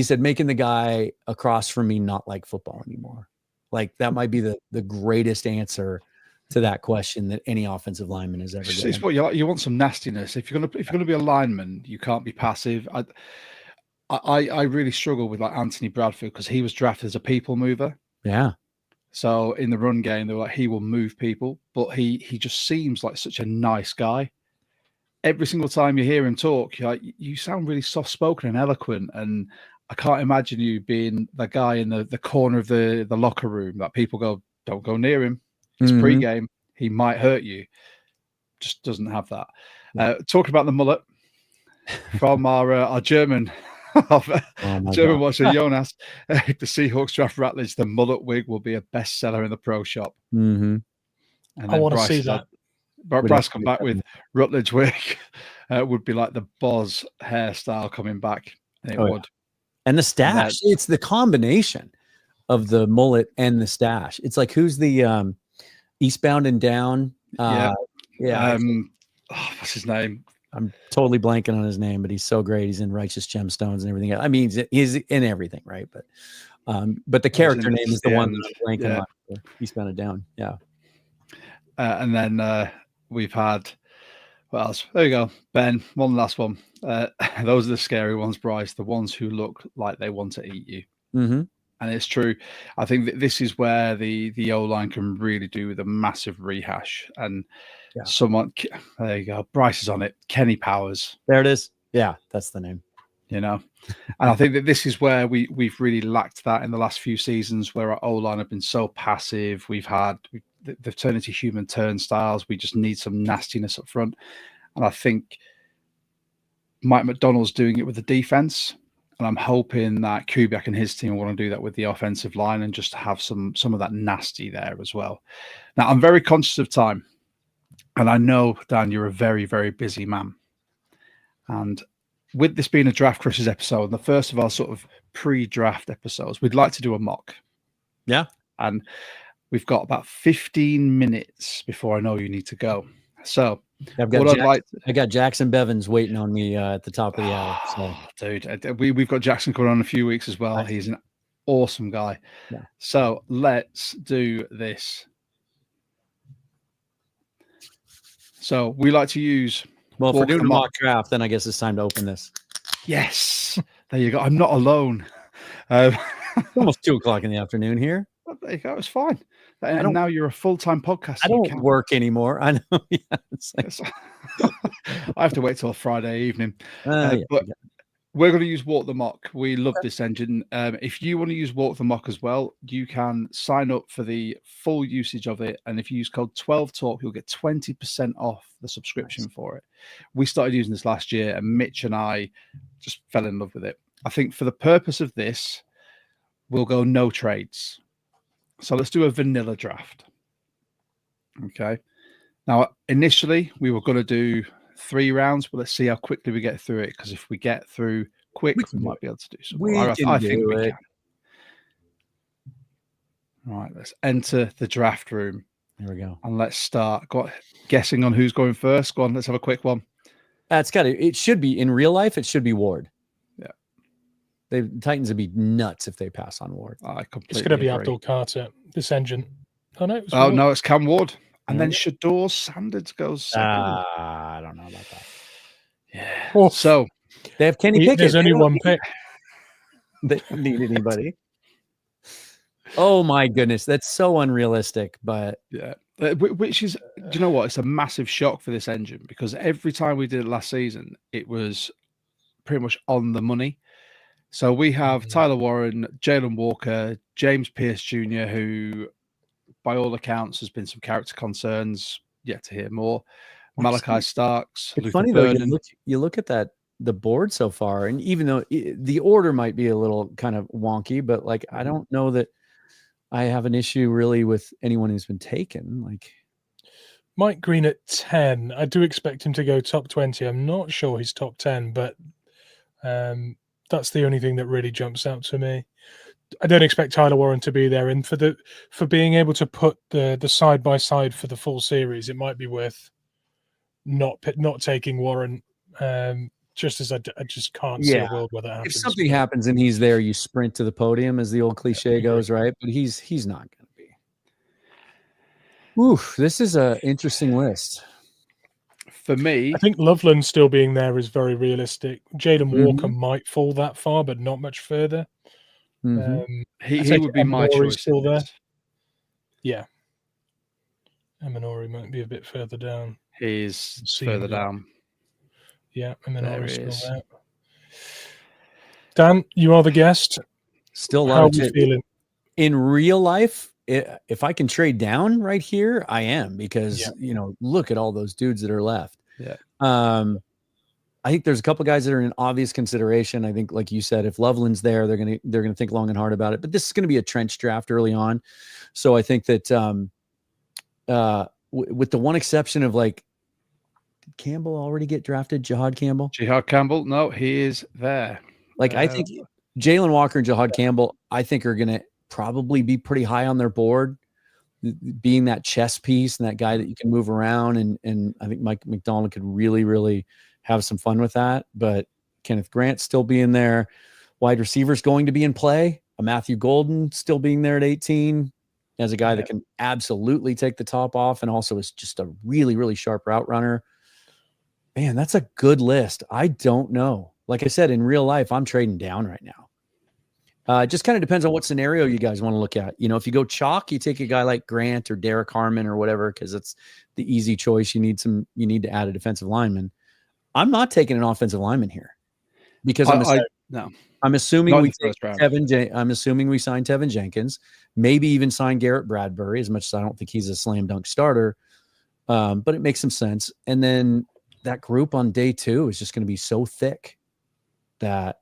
said, making the guy across from me not like football anymore. Like, that might be the greatest answer to that question that any offensive lineman has ever given. It's what you like. You want some nastiness. If you're gonna be a lineman, you can't be passive. I really struggle with like Anthony Bradford because he was drafted as a people mover. Yeah. So in the run game, they were like, he will move people, but he just seems like such a nice guy. Every single time you hear him talk, you sound really soft spoken and eloquent, and I can't imagine you being the guy in the corner of the locker room that people go, don't go near him. It's pre-game. He might hurt you. Just doesn't have that. Talking about the mullet from our German German watcher Jonas, the Seahawks draft Ratledge, the mullet wig will be a bestseller in the pro shop. Mm-hmm. And I want to see that. Bryce come back with Rutledge wig. Would be like the Boz hairstyle coming back. It would. Yeah. And the stash. It's the combination of the mullet and the stash. It's like, who's the Eastbound and Down? What's his name? I'm totally blanking on his name, but he's so great. He's in Righteous Gemstones and everything. I mean, he's in everything, right? But the character name is the one that I'm blanking on. Eastbound and Down. Yeah. And then we've had, what else? There you go. Ben, one last one. Those are the scary ones, Bryce, the ones who look like they want to eat you. Mm-hmm. And it's true. I think that this is where the O-line can really do with a massive rehash. And someone, there you go. Bryce is on it. Kenny Powers. There it is. Yeah, that's the name. And I think that this is where we've really lacked that in the last few seasons, where our O-line have been so passive. They've turned into human turnstiles. We just need some nastiness up front. And I think Mike McDonald's doing it with the defense. And I'm hoping that Kubiak and his team want to do that with the offensive line and just have some of that nasty there as well. Now, I'm very conscious of time. And I know, Dan, you're a very, very busy man. And with this being a Draft Crushers episode, the first of our sort of pre-draft episodes, we'd like to do a mock. Yeah. And we've got about 15 minutes before I know you need to go. So I got Jackson Bevins waiting on me at the top of the hour. So. Dude, we've got Jackson coming on in a few weeks as well. Nice. He's an awesome guy. Yeah. So let's do this. So we like to use... Well, if we're doing a mock draft, then I guess it's time to open this. Yes. There you go. I'm not alone. It's almost 2:00 in the afternoon here. Well, there you go. It's fine. And now you're a full-time podcaster. I don't work anymore. I know. I have to wait till Friday evening. But we're going to use Walk the Mock. We love this engine. If you want to use Walk the Mock as well, you can sign up for the full usage of it. And if you use code 12Talk, you'll get 20% off the subscription for it. We started using this last year, and Mitch and I just fell in love with it. I think for the purpose of this, we'll go no trades. So let's do a vanilla draft. Okay. Now, initially, we were going to do 3 rounds, but let's see how quickly we get through it. Because if we get through quick, we might be able to do something. I think we can. All right, let's enter the draft room. There we go. And let's start guessing on who's going first. Go on, let's have a quick one. It should be, in real life, it should be Ward. Yeah. The Titans would be nuts if they pass on Ward. I completely It's going to be agree. Abdul Carter, this engine. Oh, no. No, it's Cam Ward. And then Shador Sanders goes second. I don't know about that. Yeah. Oh, so they have Kenny Pickett. There's only one pick. They don't need anybody. Oh my goodness, that's so unrealistic. But yeah, which is, do you know what? It's a massive shock for this engine, because every time we did it last season, it was pretty much on the money. So we have Tyler Warren, Jalen Walker, James Pierce Jr., who by all accounts, there's been some character concerns. Yet to hear more. Malachi Absolutely. Starks. It's Luther funny Burden. though. You look at the board so far, and even though the order might be a little kind of wonky, but like I don't know that I have an issue really with anyone who's been taken. Like Mike Green at 10. I do expect him to go top 20. I'm not sure he's top 10, but that's the only thing that really jumps out to me. I don't expect Tyler Warren to be there, and for being able to put the side by side for the full series, it might be worth not taking Warren. Just as I just can't see a world where that happens. If something happens and he's there, you sprint to the podium, as the old cliche goes, right? But he's not going to be. Oof, this is an interesting list. For me, I think Loveland still being there is very realistic. Jaden Walker might fall that far, but not much further. He would be my choice. Still there. Yeah. Eminori might be a bit further down. He's further down. Yeah, Eminori's still there. Dan, you are the guest. Still How are you feeling? In real life, if I can trade down right here, I am, because look at all those dudes that are left. Yeah. I think there's a couple guys that are an obvious consideration. I think, like you said, if Loveland's there, they're gonna think long and hard about it. But this is going to be a trench draft early on, so I think that with the one exception of like, did Campbell already get drafted? Jihad Campbell? Jihad Campbell? No, he is there. Like I think Jalen Walker and Jihad Campbell, I think are going to probably be pretty high on their board, being that chess piece and that guy that you can move around. And I think Mike McDonald could really, really have some fun with that. But Kenneth Grant still being there, wide receivers going to be in play. A Matthew Golden still being there at 18 as a guy that can absolutely take the top off and also is just a really, really sharp route runner. Man, that's a good list. I don't know. Like I said, in real life, I'm trading down right now. It just kind of depends on what scenario you guys want to look at. If you go chalk, you take a guy like Grant or Derek Harmon or whatever, because it's the easy choice. You need to add a defensive lineman. I'm not taking an offensive lineman here because I'm assuming we take I'm assuming we sign Tevin Jenkins, maybe even sign Garrett Bradbury, as much as I don't think he's a slam dunk starter. But it makes some sense. And then that group on day 2 is just going to be so thick that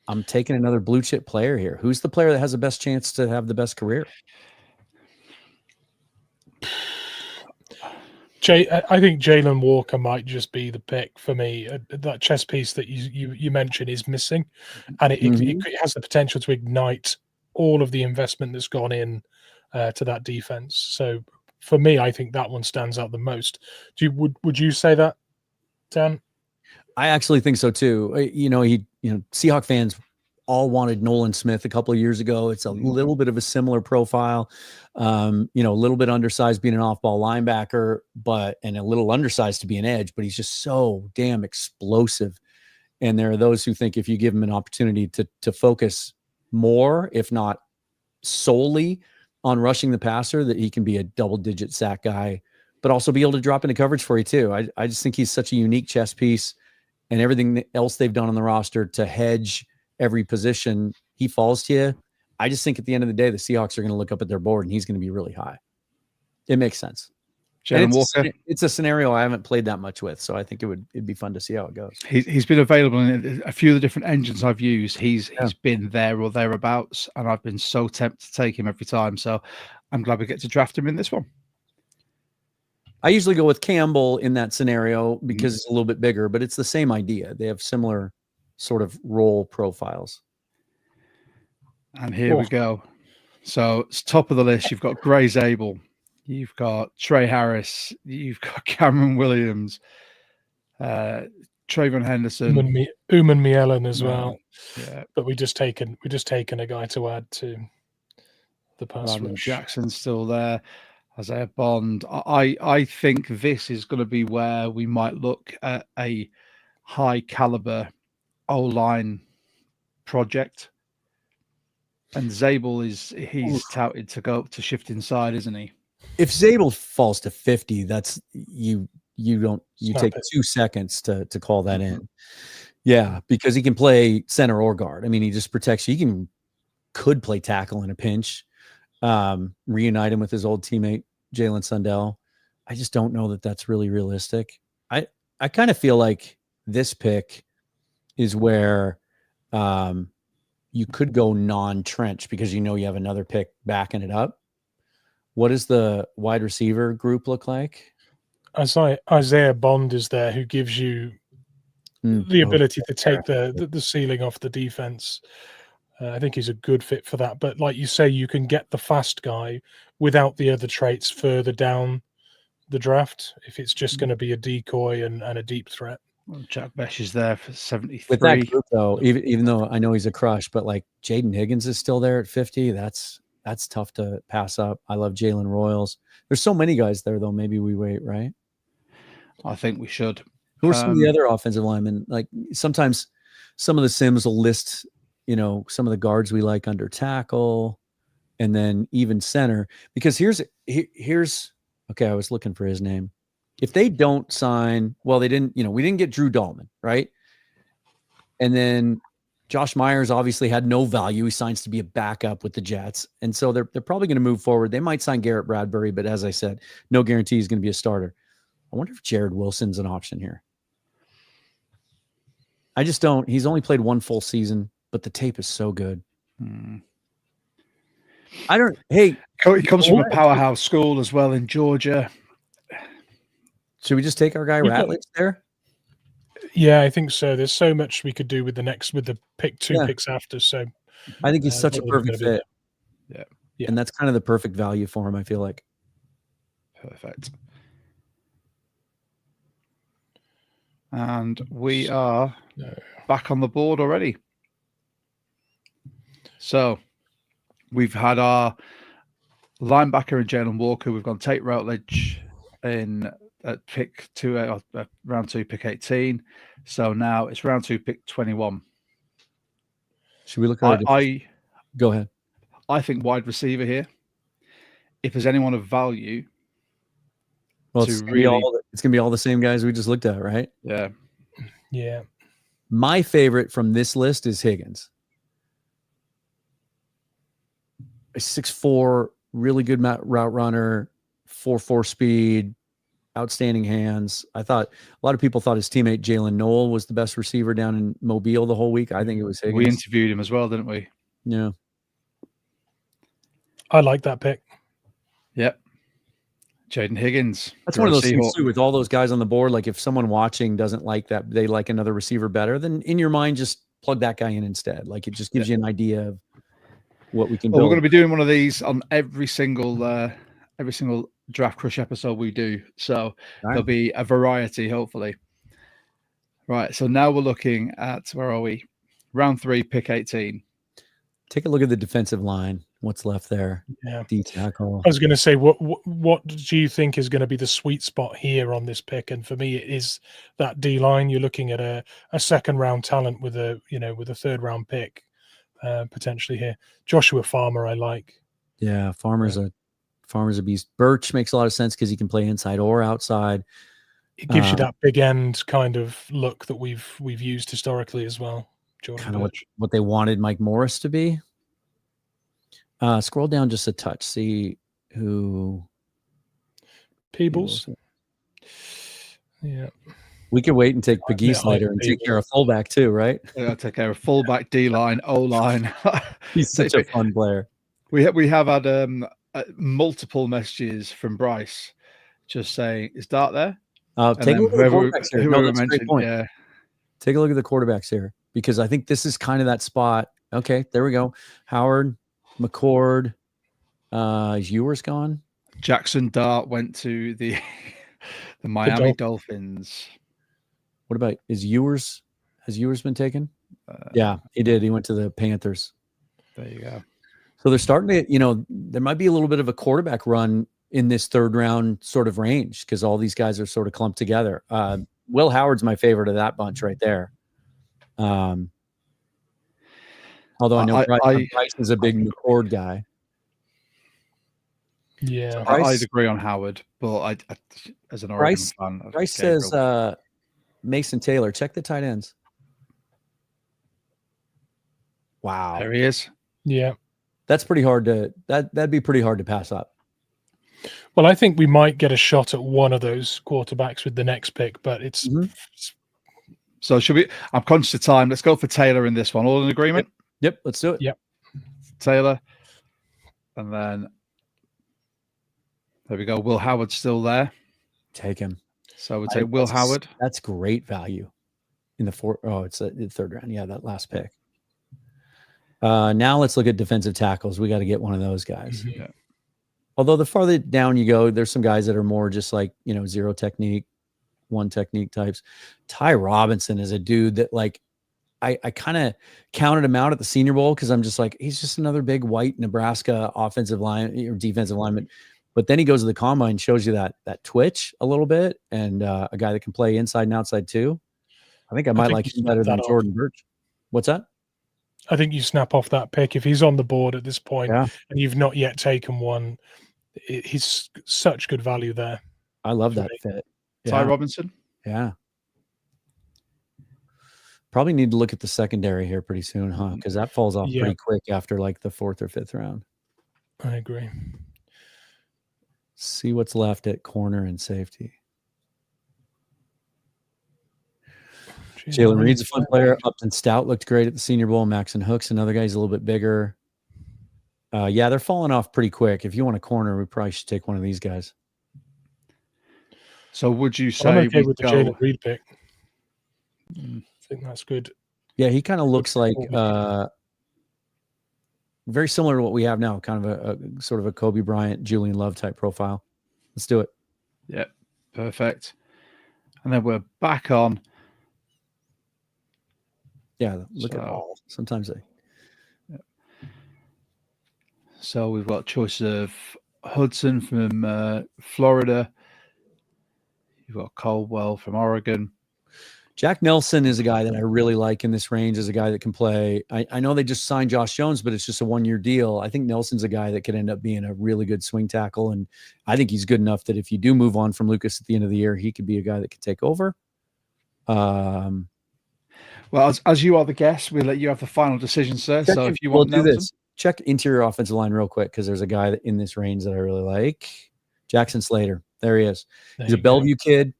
I'm taking another blue chip player here. Who's the player that has the best chance to have the best career? I think Jalen Walker might just be the pick for me. That chess piece that you mentioned is missing, and it has the potential to ignite all of the investment that's gone in to that defense. So for me, I think that one stands out the most. Would you say that, Dan? I actually think so too. Seahawk fans all wanted Nolan Smith a couple of years ago. It's a little bit of a similar profile, a little bit undersized being an off-ball linebacker, and a little undersized to be an edge, but he's just so damn explosive. And there are those who think if you give him an opportunity to focus more, if not solely on rushing the passer, that he can be a double-digit sack guy, but also be able to drop into coverage for you too. I just think he's such a unique chess piece, and everything else they've done on the roster to hedge every position, he falls to you. I just think at the end of the day, the Seahawks are going to look up at their board and he's going to be really high. It makes sense. It's a scenario I haven't played that much with, so I think it'd be fun to see how it goes. He's been available in a few of the different engines I've used. He's been there or thereabouts, and I've been so tempted to take him every time. So I'm glad we get to draft him in this one. I usually go with Campbell in that scenario because it's a little bit bigger, but it's the same idea. They have similar sort of role profiles. And here we go. So it's top of the list. You've got Gray Zabel. You've got Trey Harris. You've got Cameron Williams. Trayvon Henderson. Uman Mielen as well. Yeah. But we just taken a guy to add to the pass rush. Jackson's still there. Isaiah Bond. I think this is going to be where we might look at a high caliber O-line project. And Zabel he's touted to go to shift inside, isn't he? If Zabel falls to 50, that's you take 2 seconds to call that in. Yeah, because he can play center or guard. I mean, he just protects you. He could play tackle in a pinch. reunite him with his old teammate, Jalen Sundell. I just don't know that that's really realistic. I kind of feel like this pick is where you could go non-trench because you know you have another pick backing it up. What does the wide receiver group look like? Isaiah Bond is there, who gives you the ability to take the ceiling off the defense. I think he's a good fit for that. But like you say, you can get the fast guy without the other traits further down the draft if it's just going to be a decoy and a deep threat. Well, Jack Besh is there for 73. With that group, though, even though I know he's a crush, but like Jaden Higgins is still there at 50. That's tough to pass up. I love Jalen Royals. There's so many guys there, though. Maybe we wait, right? I think we should. Who are some of the other offensive linemen? Like sometimes some of the sims will list, some of the guards we like under tackle, and then even center. Because here's okay. I was looking for his name. If they don't sign, well, they didn't. We didn't get Drew Dahlman, right? And then Josh Myers obviously had no value. He signs to be a backup with the Jets, and so they're probably going to move forward. They might sign Garrett Bradbury, but as I said, no guarantee he's going to be a starter. I wonder if Jared Wilson's an option here. I just don't. He's only played one full season, but the tape is so good. I don't. Hey, he comes from a powerhouse school as well in Georgia. Should we just take our guy Ratledge there? Yeah, I think so. There's so much we could do with the pick two picks after. So I think he's such a perfect fit. Yeah, and that's kind of the perfect value for him. I feel like. Perfect. And we are back on the board already. So we've had our linebacker in Jalen Walker. We've gone Tate Routledge in at pick 2, round 2, pick 18. So now it's round 2, pick 21. Should we look at go ahead. I think wide receiver here. If there's anyone of value, well, it's going to be all the same guys we just looked at, right? Yeah. Yeah. My favorite from this list is Higgins. A 6'4", really good route runner, 4.4 speed, outstanding hands. I thought a lot of people thought his teammate Jalen Noel was the best receiver down in Mobile the whole week. I think it was Higgins. We interviewed him as well, didn't we? Yeah. I like that pick. Yep. Jaden Higgins. That's one of those things too with all those guys on the board. Like if someone watching doesn't like that, they like another receiver better, then in your mind, just plug that guy in instead. Like it just gives you an idea of what we can build. We're going to be doing one of these on every single Draft Crush episode we do. So there'll be a variety, hopefully. Right. So now we're looking at, where are we? Round 3, pick 18. Take a look at the defensive line. What's left there? Yeah. D tackle. I was going to say, what do you think is going to be the sweet spot here on this pick? And for me, it is that D line. You're looking at a second round talent with a third round pick potentially here. Joshua Farmer, I like. Yeah, Farmer's a beast. Birch makes a lot of sense because he can play inside or outside. It gives you that big end kind of look that we've used historically as well. Jordan kind of what they wanted Mike Morris to be. Scroll down just a touch. See who. Peebles. Yeah. We could wait and take Pegues later and take care of fullback too, right? Yeah, take care of fullback, D line, O line. He's such a fun player. We have had multiple messages from Bryce just saying, "Is Dart there?" Take a look at the quarterbacks here. No, that's a great point. Yeah. Take a look at the quarterbacks here because I think this is kind of that spot. Okay, there we go. Howard, McCord, is Ewers gone? Jackson Dart went to the Miami Dolphins. What about has Ewers been taken? Yeah, he did. He went to the Panthers. There you go. So they're starting to, there might be a little bit of a quarterback run in this third round sort of range because all these guys are sort of clumped together. Will Howard's my favorite of that bunch right there. Although I know Bryce is a big McCord guy. Yeah, I'd agree on Howard, but I as an Oregon fan, Bryce says Mason Taylor. Check the tight ends. Wow, there he is. Yeah, that's pretty hard to that'd be pretty hard to pass up. Well, I think we might get a shot at one of those quarterbacks with the next pick, but it's So should we? I'm conscious of time. Let's go for Taylor in this one. All in agreement? Yep, let's do it. Yep. Taylor. And then there we go. Will Howard's still there. Take him. So we'll take Will Howard. That's great value in the fourth. Oh, it's the third round. Yeah, that last pick. Now let's look at defensive tackles. We got to get one of those guys. Yeah. Although the farther down you go, there's some guys that are more just like, zero technique, one technique types. Ty Robinson is a dude that like, I kind of counted him out at the Senior Bowl because I'm just like, he's just another big white Nebraska offensive line or defensive lineman. But then he goes to the combine, shows you that twitch a little bit, and a guy that can play inside and outside too. I think I might like him better than Jordan Birch. What's that? I think you snap off that pick if he's on the board at this point and you've not yet taken one. He's such good value there. I love that fit. Ty Robinson. Yeah. Probably need to look at the secondary here pretty soon, huh? Because that falls off pretty quick after like the 4th or 5th round. I agree. See what's left at corner and safety. Jalen Reed's a fun player. Upton Stout looked great at the Senior Bowl. Maxon Hooks, another guy's a little bit bigger. Yeah, they're falling off pretty quick. If you want a corner, we probably should take one of these guys. So would you say I'm okay with the Jalen Reed pick? I think that's good. Yeah, he kind of looks like very similar to what we have now, kind of a sort of a Kobe Bryant, Julian Love type profile. Let's do it. Yeah, perfect. And then we're back on. Yeah, look at all. Sometimes they. Yeah. So we've got choice of Hudson from Florida. You've got Caldwell from Oregon. Jack Nelson is a guy that I really like in this range, as a guy that can play. I know they just signed Josh Jones, but it's just a 1-year deal. I think Nelson's a guy that could end up being a really good swing tackle. And I think he's good enough that if you do move on from Lucas at the end of the year, he could be a guy that could take over. Well, as you are the guest, we'll let you have the final decision, sir. So if you want to do this, check interior offensive line real quick, because there's a guy in this range that I really like. Jackson Slater. There he is. He's a Bellevue kid.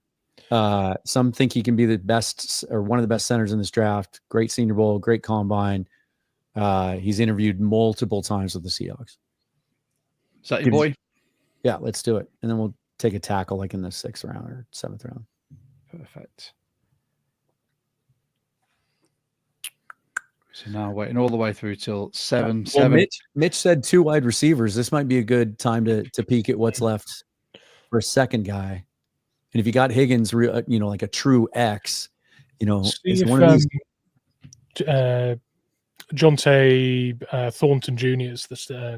Some think he can be the best or one of the best centers in this draft. Great Senior Bowl, great combine. He's interviewed multiple times with the Seahawks. Is that your boy? Yeah, let's do it. And then we'll take a tackle like in the 6th round or 7th round. Perfect. So now waiting all the way through till 7. Mitch said 2 wide receivers. This might be a good time to peek at what's left for a second guy. And if you got Higgins, like a true X, is one of these. Jonte Thornton Jr. is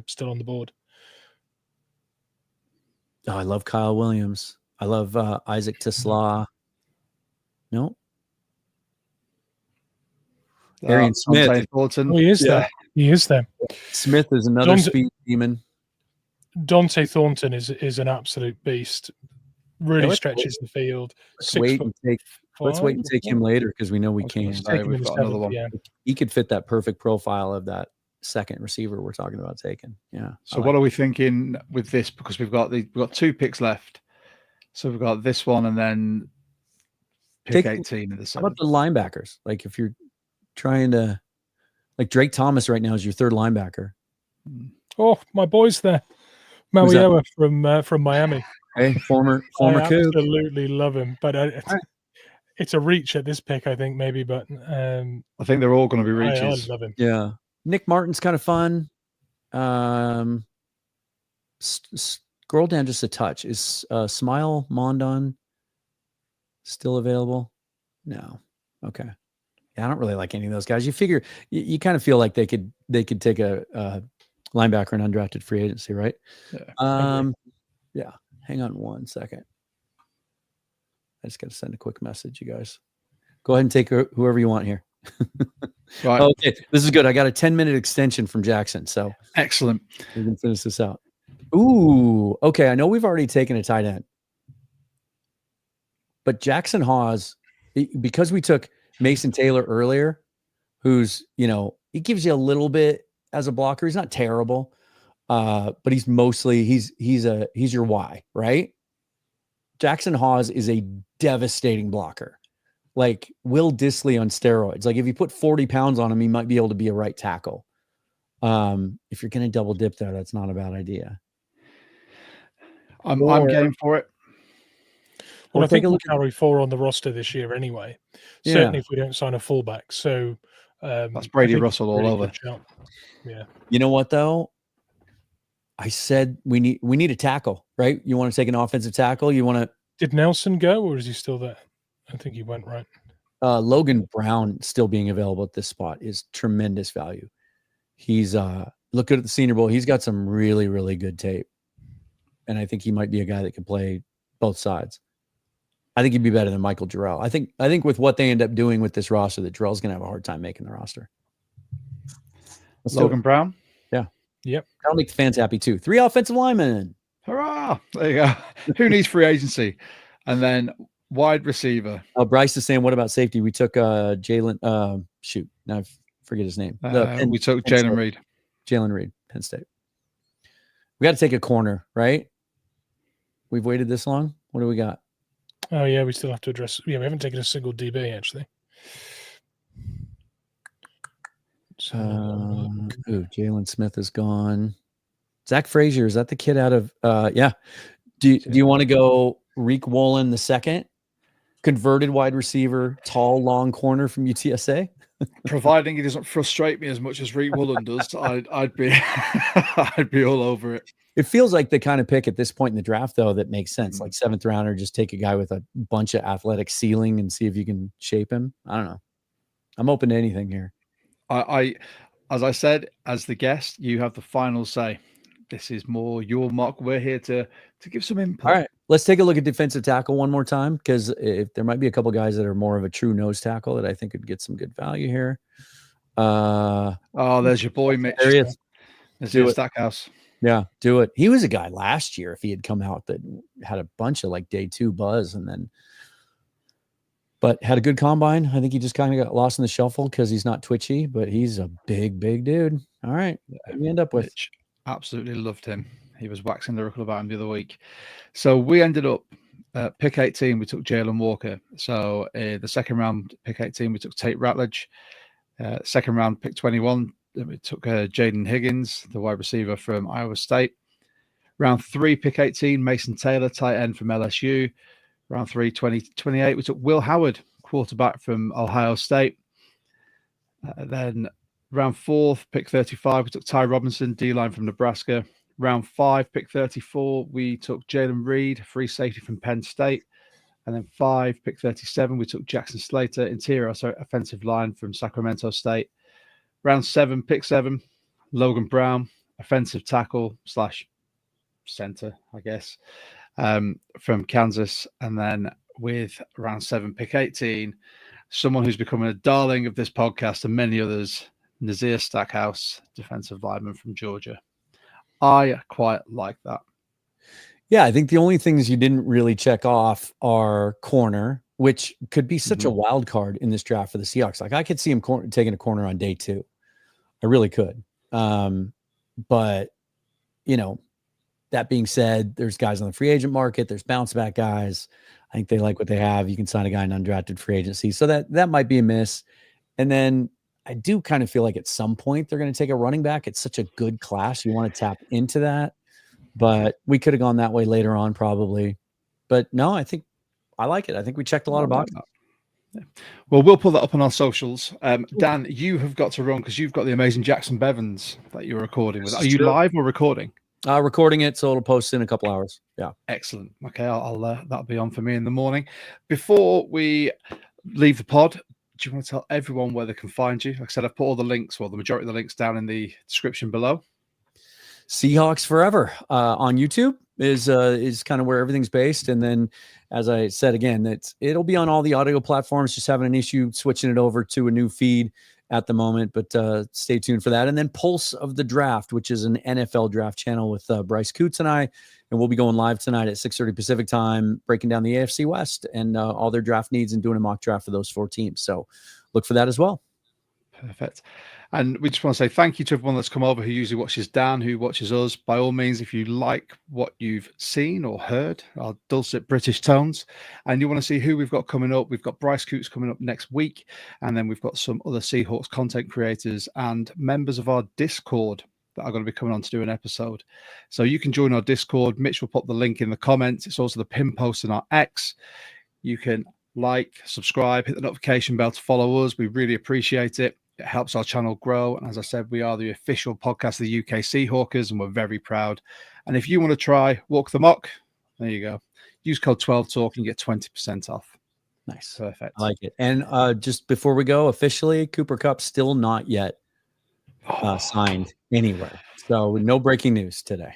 still on the board. Oh, I love Kyle Williams. I love Isaac Tisla. No. Arian Smith. Oh, he is there. He is there. Smith is another speed demon. Dante Thornton is an absolute beast. Really stretches the field. Let's wait and take him later, because we know we can. We've got another one. Yeah. He could fit that perfect profile of that second receiver we're talking about taking. Yeah. So what are we thinking with this? Because we've got 2 picks left. So we've got this one and then pick 18 in the 7th. How about the linebackers? Like if you're trying to, like Drake Thomas right now is your 3rd linebacker. Oh, my boy's there. Mauioa from Miami. Hey, former I absolutely love him, but it's a reach at this pick, I think, maybe. But I think they're all going to be reaches. I love him. Yeah, Nick Martin's kind of fun. Scroll down just a touch. Is Smile Mondon still available? No. Okay. Yeah, I don't really like any of those guys. You figure you kind of feel like they could take a linebacker in undrafted free agency, right? Yeah. Yeah. Hang on 1 second. I just got to send a quick message, you guys. Go ahead and take whoever you want here. Right. Okay, this is good. I got a 10-minute extension from Jackson, so excellent. We can finish this out. Ooh, okay. I know we've already taken a tight end, but Jackson Hawes, because we took Mason Taylor earlier, who's he gives you a little bit as a blocker. He's not terrible, but he's mostly he's your Y, right? Jackson Hawes is a devastating blocker, like Will Dissly on steroids. Like if you put 40 pounds on him, he might be able to be a right tackle. If you're going to double dip there, that's not a bad idea. I'm game for it. Well, I think we'll carry 4 on the roster this year anyway. Yeah. Certainly if we don't sign a fullback. So that's Brady Russell all over. Yeah. You know what though? I said we need a tackle, right? You want to take an offensive tackle? You want to? Did Nelson go, or is he still there? I think he went, right. Logan Brown still being available at this spot is tremendous value. He's look good at the Senior Bowl. He's got some really, really good tape, and I think he might be a guy that can play both sides. I think he'd be better than Michael Jarrell. I think with what they end up doing with this roster, that Jarrell's going to have a hard time making the roster. Logan Brown. Yeah. Yep. That'll make the fans happy too. 3 offensive linemen. Hurrah! There you go. Who needs free agency? And then wide receiver. Bryce is saying, what about safety? We took Jalen. Shoot, now I forget his name. We took Jalen Reed. Jalen Reed, Penn State. We got to take a corner, right? We've waited this long. What do we got? Oh yeah, we still have to address. Yeah, we haven't taken a single DB actually. So, Jalen Smith is gone. Zach Frazier, is that the kid out of yeah. Do you want to go Reek Woolen the second? Converted wide receiver, tall, long corner from UTSA? Providing he doesn't frustrate me as much as Reek Woolen does, I'd be I'd be all over it. It feels like the kind of pick at this point in the draft, though, that makes sense. Like 7th rounder, just take a guy with a bunch of athletic ceiling and see if you can shape him. I don't know. I'm open to anything here. As I said, as the guest, you have the final say. This is more your mark. We're here to give some input. All right, let's take a look at defensive tackle one more time, because if there might be a couple guys that are more of a true nose tackle that I think could get some good value here. There's your boy Mitch. There he is. There's your Stackhouse. Yeah, do it. He was a guy last year, if he had come out, that had a bunch of like day 2 buzz, but had a good combine. I think he just kind of got lost in the shuffle because he's not twitchy, but he's a big dude. All right, what do we end up with? Mitch, absolutely loved him. He was waxing lyrical about him the other week. So we ended up pick 18. We took Jalen Walker. So the second round pick 18, we took Tate Ratledge. Second round pick 21. We took Jaden Higgins, the wide receiver from Iowa State. Round 3, pick 18, Mason Taylor, tight end from LSU. Round 3, 28, we took Will Howard, quarterback from Ohio State. Then round 4, pick 35, we took Ty Robinson, D-line from Nebraska. Round 5, pick 34, we took Jalen Reed, free safety from Penn State. And then 5, pick 37, we took Jackson Slater, offensive line from Sacramento State. Round 7, pick 7, Logan Brown, offensive tackle / center, I guess, from Kansas. And then with round 7, pick 18, someone who's become a darling of this podcast and many others, Nazir Stackhouse, defensive lineman from Georgia. I quite like that. Yeah, I think the only things you didn't really check off are corner, which could be such a wild card in this draft for the Seahawks. Like I could see him taking a corner on day 2. I really could. But, that being said, there's guys on the free agent market. There's bounce back guys. I think they like what they have. You can sign a guy in undrafted free agency. So that might be a miss. And then I do kind of feel like at some point they're going to take a running back. It's such a good class. You want to tap into that. But we could have gone that way later on probably. But no, I think I like it. I think we checked a lot of boxes. Yeah. Well, we'll pull that up on our socials. Dan, you have got to run because you've got the amazing Jackson Bevins that you're recording with. Are you live or recording? Recording it, so it'll post in a couple hours. Yeah. Excellent. Okay, I'll that'll be on for me in the morning. Before we leave the pod, do you want to tell everyone where they can find you? Like I said, I've put all the links, the majority of the links down in the description below. Seahawks Forever on YouTube is kind of where everything's based. And then, as I said again, it'll be on all the audio platforms. Just having an issue switching it over to a new feed at the moment, but stay tuned for that. And then Pulse of the Draft, which is an NFL draft channel with Bryce Coots and I, and we'll be going live tonight at 6:30 Pacific time, breaking down the AFC West and all their draft needs and doing a mock draft for those 4 teams. So look for that as well. Perfect. And we just want to say thank you to everyone that's come over who usually watches Dan, who watches us. By all means, if you like what you've seen or heard, our dulcet British tones, and you want to see who we've got coming up, we've got Bryce Coots coming up next week. And then we've got some other Seahawks content creators and members of our Discord that are going to be coming on to do an episode. So you can join our Discord. Mitch will pop the link in the comments. It's also the pin post in our X. You can like, subscribe, hit the notification bell to follow us. We really appreciate it. It helps our channel grow. And as I said, we are the official podcast of the UK Seahawkers, and we're very proud. And if you want to try Walk the Mock, there you go. Use code 12Talk and you get 20% off. Nice. Perfect. I like it. And just before we go, officially, Cooper Kupp still not yet signed anywhere. So no breaking news today.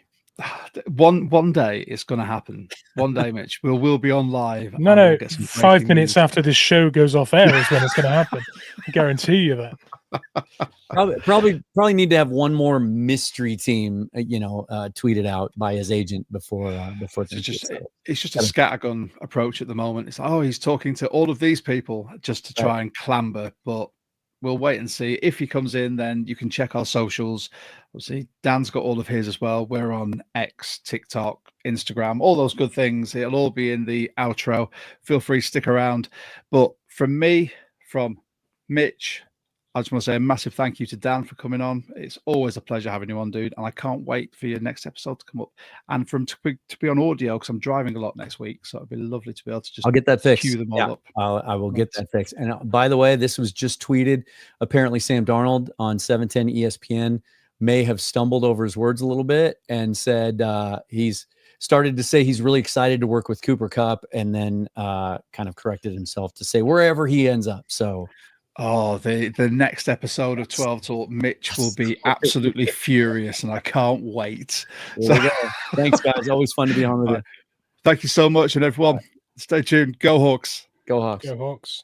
One day it's going to happen. One day, Mitch, we'll be on live. No, we'll get some 5 minutes news. after this show goes off air is when it's going to happen. I guarantee you that. Probably need to have one more mystery team, tweeted out by his agent before. It's just a scattergun approach at the moment. It's he's talking to all of these people just to try and clamber, but we'll wait and see. If he comes in, then you can check our socials. Obviously, Dan's got all of his as well. We're on X, TikTok, Instagram, all those good things. It'll all be in the outro. Feel free to stick around. But from me, from Mitch, I just want to say a massive thank you to Dan for coming on. It's always a pleasure having you on, dude. And I can't wait for your next episode to come up and to be on audio, because I'm driving a lot next week. So it'd be lovely to be able to just I'll get that fixed. Cue them all up. I will get that fixed. And by the way, this was just tweeted. Apparently, Sam Darnold on 710 ESPN may have stumbled over his words a little bit and said he's started to say he's really excited to work with Cooper Kupp, and then kind of corrected himself to say wherever he ends up. So. Oh, the next episode of 12 Talk, Mitch will be absolutely furious, and I can't wait. There we go. Thanks, guys. Always fun to be on with you. Thank you so much, and everyone, stay tuned. Go Hawks. Go Hawks. Go Hawks.